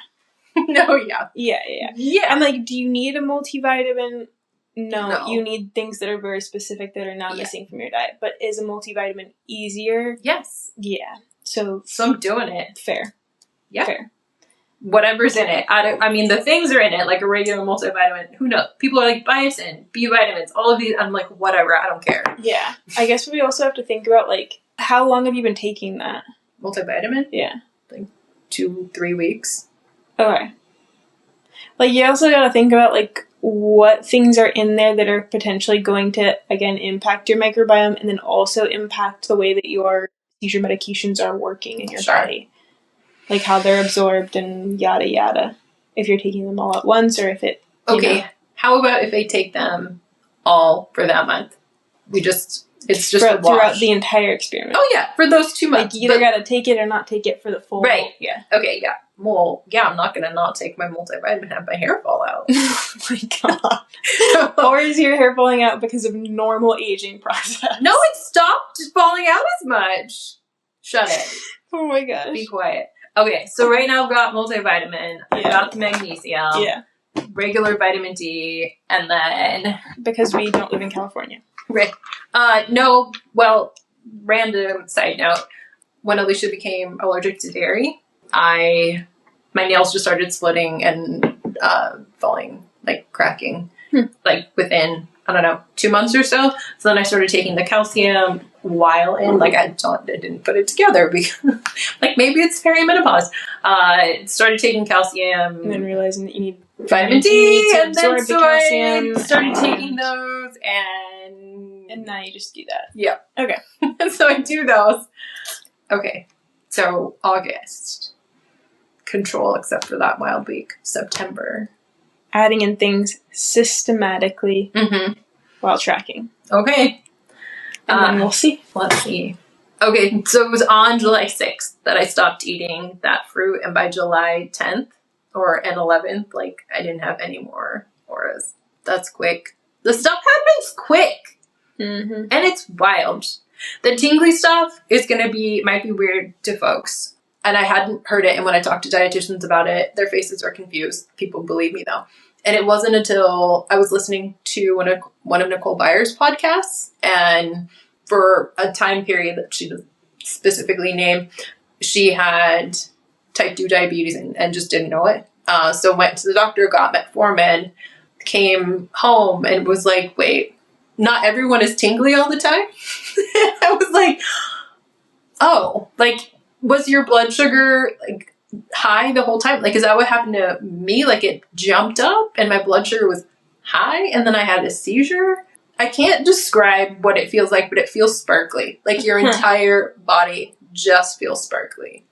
No, yeah. Yeah. I'm like, do you need a multivitamin? No. You need things that are very specific that are not missing from your diet. But is a multivitamin easier? Yes. Yeah. So I'm doing it. Fair. Yeah. Fair. Whatever's in it. I mean, the things are in it, like a regular multivitamin. Who knows? People are like, biotin, B vitamins, all of these. I'm like, whatever, I don't care. Yeah. I guess we also have to think about, like, how long have you been taking that? Multivitamin? Yeah. Like 2-3 weeks. Okay. Like, you also gotta think about, like, what things are in there that are potentially going to, again, impact your microbiome and then also impact the way that your seizure medications are working in your body. Like how they're absorbed and yada yada. If you're taking them all at once or if it... Okay, how about if I take them all for that month? It's just throughout the entire experiment. Oh yeah, for those 2 months. Like you either gotta take it or not take it for the full... Right. Yeah. Okay, yeah. Well, yeah, I'm not gonna not take my multivitamin and have my hair fall out. Oh my god. Or is your hair falling out because of normal aging process? No, it stopped falling out as much. Shut it. Oh my gosh. Be quiet. Okay, so right now I've got multivitamin, I've got the magnesium, regular vitamin D, and then... Because we don't live in California. Right. No, well, random side note, when Alicia became allergic to dairy, my nails just started splitting and falling, like cracking, like within, I don't know, 2 months or so. So then I started taking the calcium while in, like I didn't put it together because like maybe it's perimenopause. Started taking calcium. And then realizing that you need vitamin D to and then absorb the so calcium. I started taking those and now you just do that. Yeah. Okay. So I do those. Okay. So August. Control except for that wild week. September. Adding in things systematically while tracking. Okay. And then we'll see. Let's see. Okay, so it was on July 6th that I stopped eating that fruit, and by July 10th and 11th, like, I didn't have any more auras. That's quick. The stuff happens quick. And it's wild. The tingly stuff might be weird to folks. And I hadn't heard it, and when I talked to dietitians about it, their faces are confused. People believe me, though. And it wasn't until I was listening to one of Nicole Byer's podcasts, and for a time period that she doesn't specifically name, she had type 2 diabetes and just didn't know it. So went to the doctor, got metformin, came home, and was like, wait, not everyone is tingly all the time? I was like, oh, like, was your blood sugar, like, high the whole time? Like, is that what happened to me? Like, it jumped up and my blood sugar was high and then I had a seizure? I can't describe what it feels like, but it feels sparkly. Like, your entire body just feels sparkly.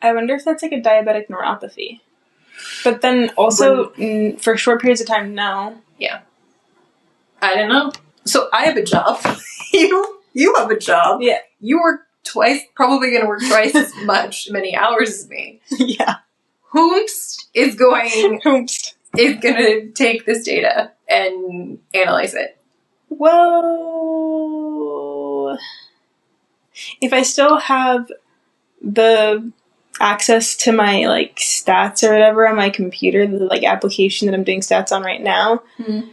I wonder if that's like a diabetic neuropathy. But then also, for short periods of time, no. Yeah. I don't know. So I have a job. You have a job. Yeah. You work probably going to work twice as many hours as me. Yeah. Whomst is going to take this data and analyze it? Well, if I still have the access to my, like, stats or whatever on my computer, the, like, application that I'm doing stats on right now, then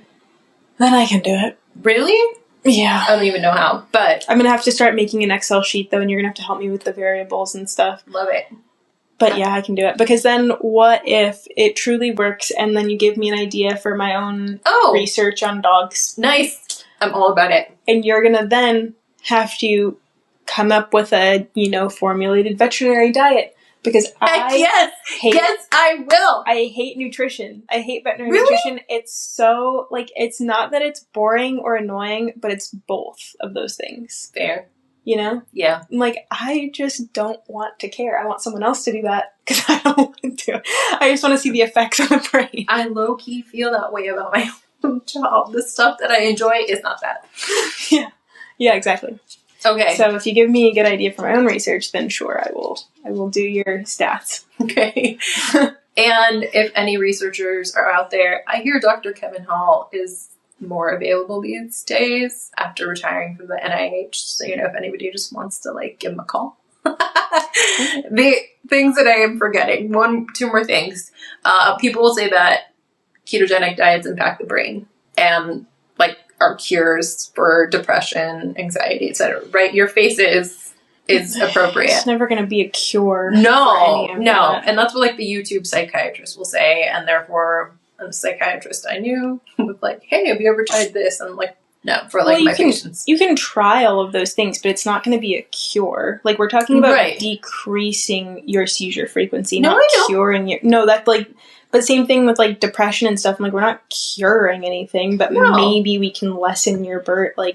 I can do it. Really? Yeah. I don't even know how, but... I'm going to have to start making an Excel sheet, though, and you're going to have to help me with the variables and stuff. Love it. But yeah, I can do it. Because then what if it truly works and then you give me an idea for my own research on dogs? Nice. I'm all about it. And you're going to then have to come up with a, formulated veterinary diet. Because Yes, I will. I hate nutrition. I hate veterinary nutrition. It's so, like, it's not that it's boring or annoying, but it's both of those things. Fair. Yeah. I'm like, I just don't want to care. I want someone else to do that because I don't want to. I just want to see the effects on the brain. I low-key feel that way about my own job. The stuff that I enjoy is not that. Yeah, exactly. Okay. So if you give me a good idea for my own research, then sure, I will do your stats. Okay. And if any researchers are out there, I hear Dr. Kevin Hall is more available these days after retiring from the NIH. So, if anybody just wants to, like, give him a call. The things that I am forgetting. 2 more things. People will say that ketogenic diets impact the brain and, like, are cures for depression, anxiety, etc. Right? Your face is appropriate. It's never going to be a cure. No. That. And that's what, like, the YouTube psychiatrist will say, and therefore a psychiatrist I knew was like, hey, have you ever tried this? And I'm like, no, for, like, my patients. You can try all of those things, but it's not going to be a cure. Like, we're talking about decreasing your seizure frequency, not curing your... No, that's, like... But same thing with, like, depression and stuff. I'm like, we're not curing anything, but maybe we can lessen your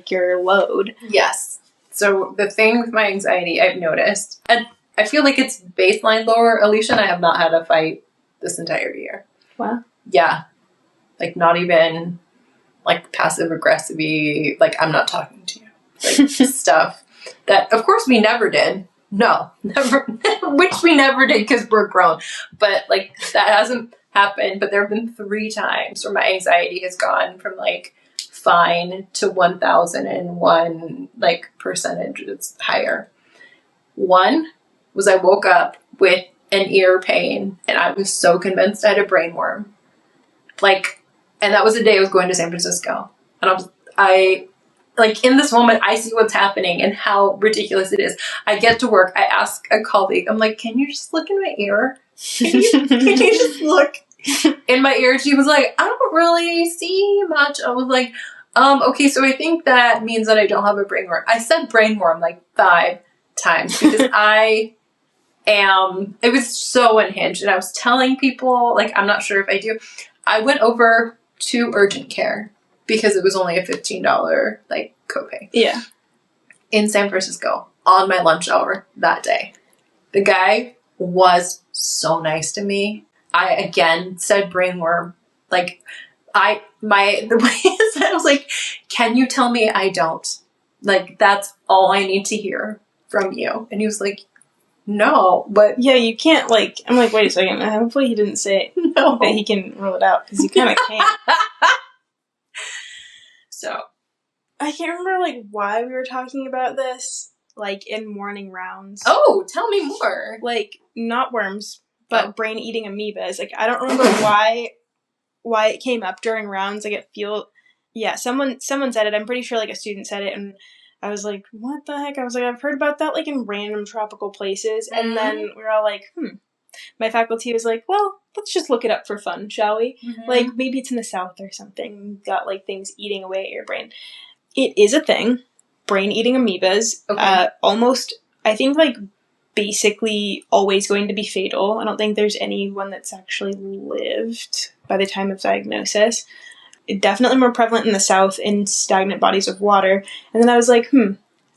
your load. Yes. So the thing with my anxiety, I've noticed, and I feel like it's baseline lower. Alicia and I have not had a fight this entire year. Wow. Yeah. Like, not even, like, passive-aggressive, like, I'm not talking to you. Like, stuff that, of course, we never did. No. Never. Which we never did because we're grown. But, like, that hasn't happened. But there have been 3 times where my anxiety has gone from, like, fine to 1,001, like, percentage. It's higher. One was I woke up with and ear pain, and I was so convinced I had a brain worm. Like, and that was the day I was going to San Francisco. And in this moment, I see what's happening and how ridiculous it is. I get to work, I ask a colleague, I'm like, can you just look in my ear? Can you just look in my ear? She was like, I don't really see much. I was like, okay, so I think that means that I don't have a brain worm. I said brain worm like 5 times because it was so unhinged, and I was telling people, like, I'm not sure if I do. I went over to urgent care because it was only a $15 like copay. Yeah. In San Francisco on my lunch hour that day. The guy was so nice to me. I again said brain worm. Like the way I said, I was like, can you tell me I don't? Like, that's all I need to hear from you. And he was like, no, but yeah, you can't, like, I'm like, wait a second, hopefully he didn't say no, that he can rule it out, because you kind of can't. So I can't remember, like, why we were talking about this, like, in morning rounds. Oh, tell me more. Like, not worms, but brain-eating amoebas. Like, I don't remember why it came up during rounds. Like, someone said it. I'm pretty sure, like, a student said it, and I was like, what the heck? I was like, I've heard about that, like, in random tropical places. And then we were all like, My faculty was like, well, let's just look it up for fun, shall we? Mm-hmm. Like, maybe it's in the South or something. You've got, like, things eating away at your brain. It is a thing. Brain-eating amoebas. Okay. Almost, I think, like, basically always going to be fatal. I don't think there's anyone that's actually lived by the time of diagnosis. Definitely more prevalent in the South in stagnant bodies of water. And then I was like,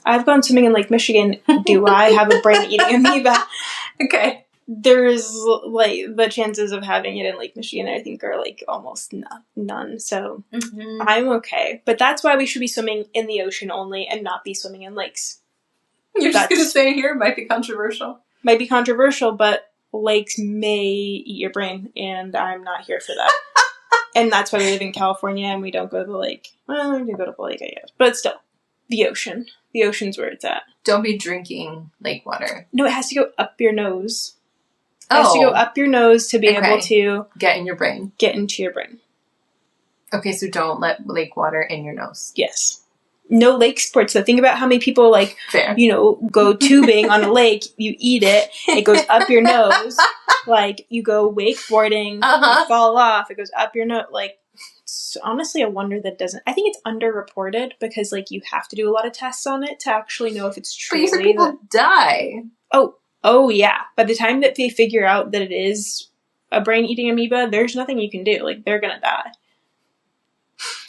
I've gone swimming in Lake Michigan. Do I have a brain-eating amoeba? Okay. There's, like, the chances of having it in Lake Michigan, I think, are, like, almost none. So I'm okay. But that's why we should be swimming in the ocean only and not be swimming in lakes. You're just going to say here, might be controversial. Might be controversial, but lakes may eat your brain, and I'm not here for that. And that's why we live in California and we don't go to the lake. Well, we do go to the lake, I guess. But still, the ocean. The ocean's where it's at. Don't be drinking lake water. No, it has to go up your nose. It has to go up your nose to be able to get in your brain. Get into your brain. Okay, so don't let lake water in your nose. Yes. No lake sports, though. Think about how many people, like, fair, go tubing on a lake, you eat it, it goes up your nose. Like, you go wakeboarding, you fall off, it goes up your nose. Like, it's honestly a wonder that doesn't. I think it's underreported because, like, you have to do a lot of tests on it to actually know if it's truly. But you said people die. Oh, yeah. By the time that they figure out that it is a brain-eating amoeba, there's nothing you can do. Like, they're gonna die.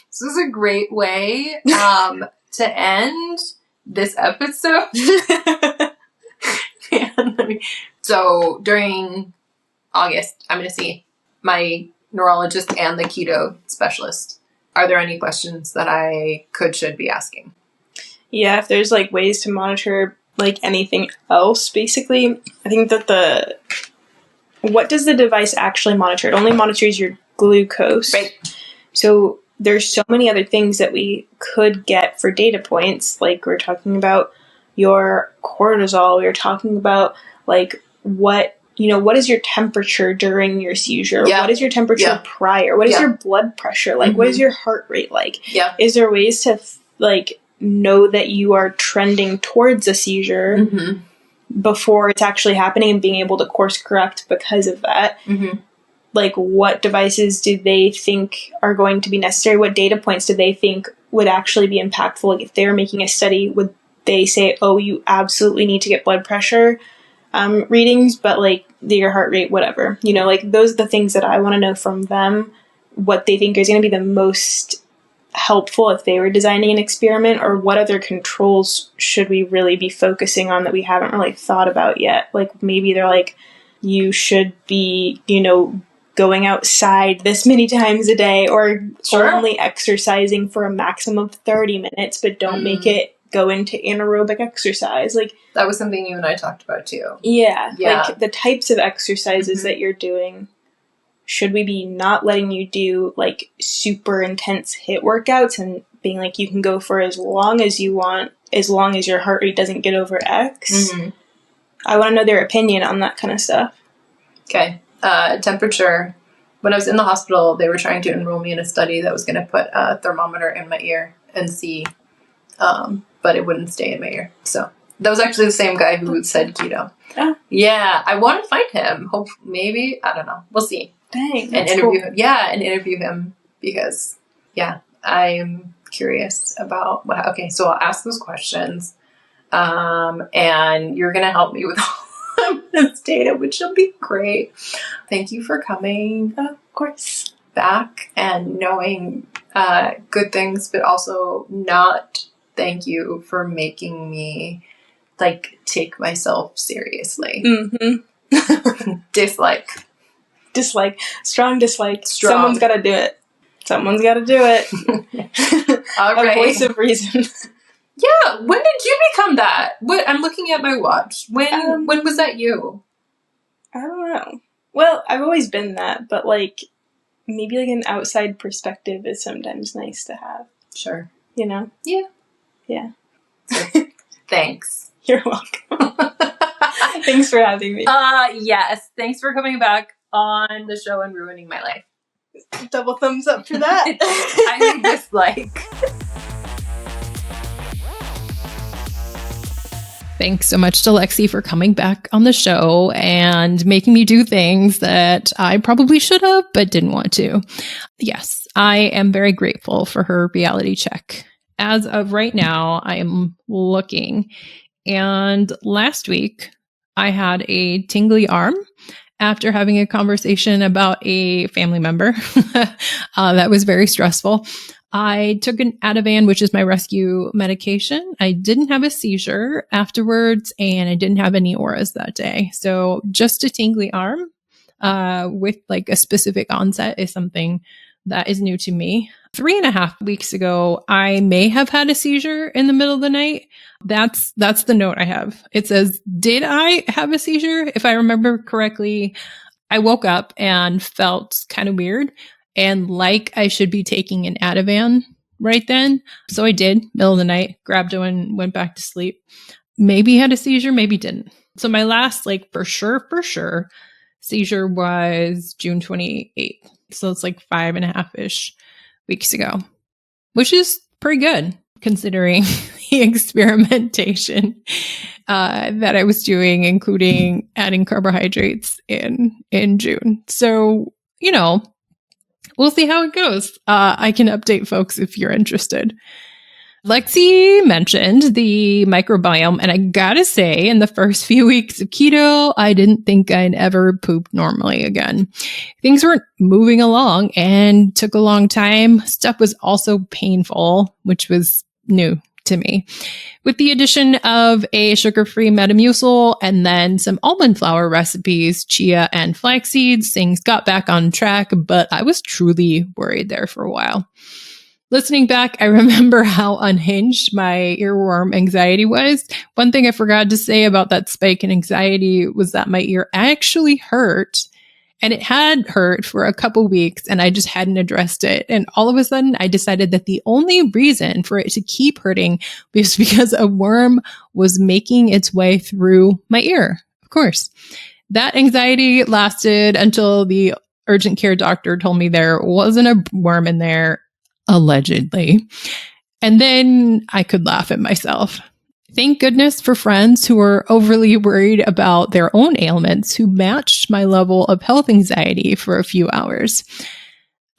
This is a great way to end this episode. So during August, I'm going to see my neurologist and the keto specialist. Are there any questions that I should be asking? Yeah, if there's, like, ways to monitor, like, anything else, basically. I think that what does the device actually monitor? It only monitors your glucose. Right. So there's so many other things that we could get for data points. Like, we're talking about your cortisol. We're talking about, like, what is your temperature during your seizure? Yeah. What is your temperature prior? What is your blood pressure like? What is your heart rate like? Yeah. Is there ways to, like, know that you are trending towards a seizure before it's actually happening and being able to course correct because of that? Like, what devices do they think are going to be necessary? What data points do they think would actually be impactful? Like, if they're making a study, would they say, oh, you absolutely need to get blood pressure readings, but, like, your heart rate, whatever. Like, those are the things that I want to know from them, what they think is going to be the most helpful if they were designing an experiment, or what other controls should we really be focusing on that we haven't really thought about yet. Like, maybe they're like, you should be, going outside this many times a day, or only exercising for a maximum of 30 minutes, but don't make it go into anaerobic exercise. Like, that was something you and I talked about too. Yeah. Like, the types of exercises that you're doing, should we be not letting you do, like, super intense HIIT workouts and being like, you can go for as long as you want, as long as your heart rate doesn't get over X? I want to know their opinion on that kind of stuff. Okay. Temperature. When I was in the hospital, they were trying to enroll me in a study that was going to put a thermometer in my ear and see, but it wouldn't stay in my ear. So that was actually the same guy who said keto. Oh. Yeah, I want to find him. Hope maybe, I don't know. We'll see. Dang, And interview him. Yeah, and interview him because, yeah, I'm curious about what. Okay, so I'll ask those questions, and you're going to help me with all of this data, which will be great. Thank you for coming. Of course. Back and knowing good things, but also not thank you for making me like take myself seriously. Mm-hmm. Dislike. Strong dislike. Strong. Someone's got to do it. Someone's got to do it. All A right. voice of reason. Yeah. When did you become that? What? I'm looking at my watch. When was that you? I don't know. Well, I've always been that, but like maybe like an outside perspective is sometimes nice to have. Sure. You know? Yeah. Yeah. Thanks. You're welcome. Thanks for having me. Yes. Thanks for coming back on the show and ruining my life. Double thumbs up for that. I dislike. Thanks so much to Lexi for coming back on the show and making me do things that I probably should have, but didn't want to. Yes, I am very grateful for her reality check. As of right now, I am looking. And last week, I had a tingly arm after having a conversation about a family member. That was very stressful. I took an Ativan, which is my rescue medication. I didn't have a seizure afterwards, and I didn't have any auras that day. So just a tingly arm with like a specific onset is something that is new to me. 3.5 weeks ago, I may have had a seizure in the middle of the night. That's the note I have. It says, did I have a seizure? If I remember correctly, I woke up and felt kind of weird and like I should be taking an Ativan right then. So I did, middle of the night, grabbed one and went back to sleep. Maybe had a seizure, maybe didn't. So my last, like for sure, seizure was June 28th. So it's like 5.5-ish weeks ago, which is pretty good considering the experimentation that I was doing, including adding carbohydrates in June. So, you know, we'll see how it goes. I can update folks if you're interested. Lexi mentioned the microbiome, and I gotta say, in the first few weeks of keto, I didn't think I'd ever poop normally again. Things weren't moving along and took a long time. Stuff was also painful, which was new to me. With the addition of a sugar-free Metamucil and then some almond flour recipes, chia and flax seeds, things got back on track, but I was truly worried there for a while. Listening back, I remember how unhinged my earworm anxiety was. One thing I forgot to say about that spike in anxiety was that my ear actually hurt, and it had hurt for a couple weeks, and I just hadn't addressed it. And all of a sudden, I decided that the only reason for it to keep hurting was because a worm was making its way through my ear. Of course. That anxiety lasted until the urgent care doctor told me there wasn't a worm in there, allegedly. And then I could laugh at myself. Thank goodness for friends who were overly worried about their own ailments who matched my level of health anxiety for a few hours.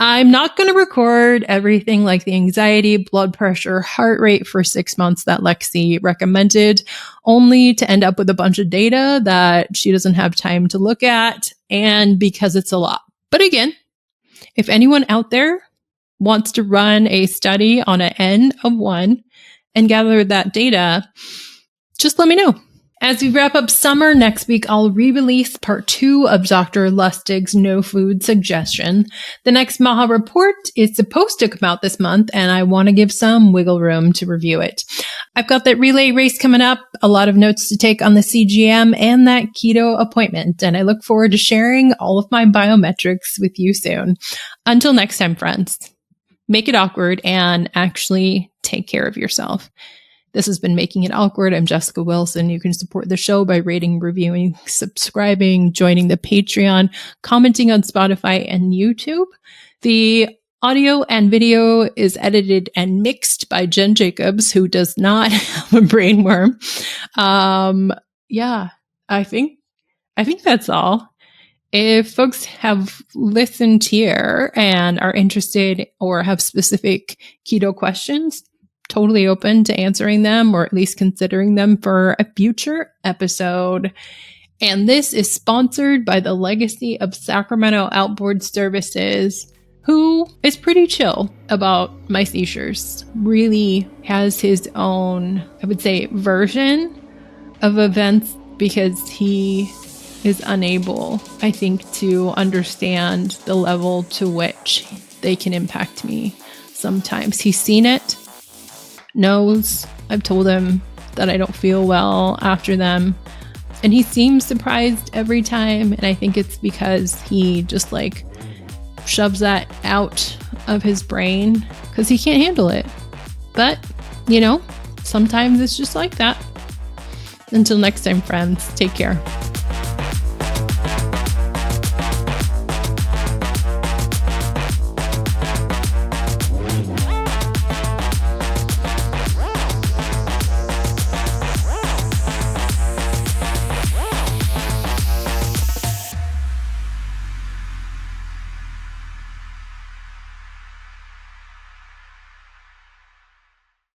I'm not going to record everything like the anxiety, blood pressure, heart rate for 6 months that Lexi recommended, only to end up with a bunch of data that she doesn't have time to look at, and because it's a lot. But again, if anyone out there wants to run a study on an N of 1 and gather that data, just let me know. As we wrap up summer next week, I'll re-release part 2 of Dr. Lustig's No Food Suggestion. The next Maha report is supposed to come out this month, and I want to give some wiggle room to review it. I've got that relay race coming up, a lot of notes to take on the CGM, and that keto appointment, and I look forward to sharing all of my biometrics with you soon. Until next time, friends. Make it awkward and actually take care of yourself. This has been Making It Awkward. I'm Jessica Wilson. You can support the show by rating, reviewing, subscribing, joining the Patreon, commenting on Spotify and YouTube. The audio and video is edited and mixed by Jen Jacobs, who does not have a brain worm. Yeah, I think that's all. If folks have listened here and are interested or have specific keto questions, totally open to answering them or at least considering them for a future episode. And this is sponsored by the Legacy of Sacramento Outboard Services, who is pretty chill about my seizures, really has his own, I would say, version of events because he is unable, I think, to understand the level to which they can impact me sometimes. He's seen it, knows I've told him that I don't feel well after them, and he seems surprised every time, and I think it's because he just like shoves that out of his brain because he can't handle it. But, you know, sometimes it's just like that. Until next time, friends, take care.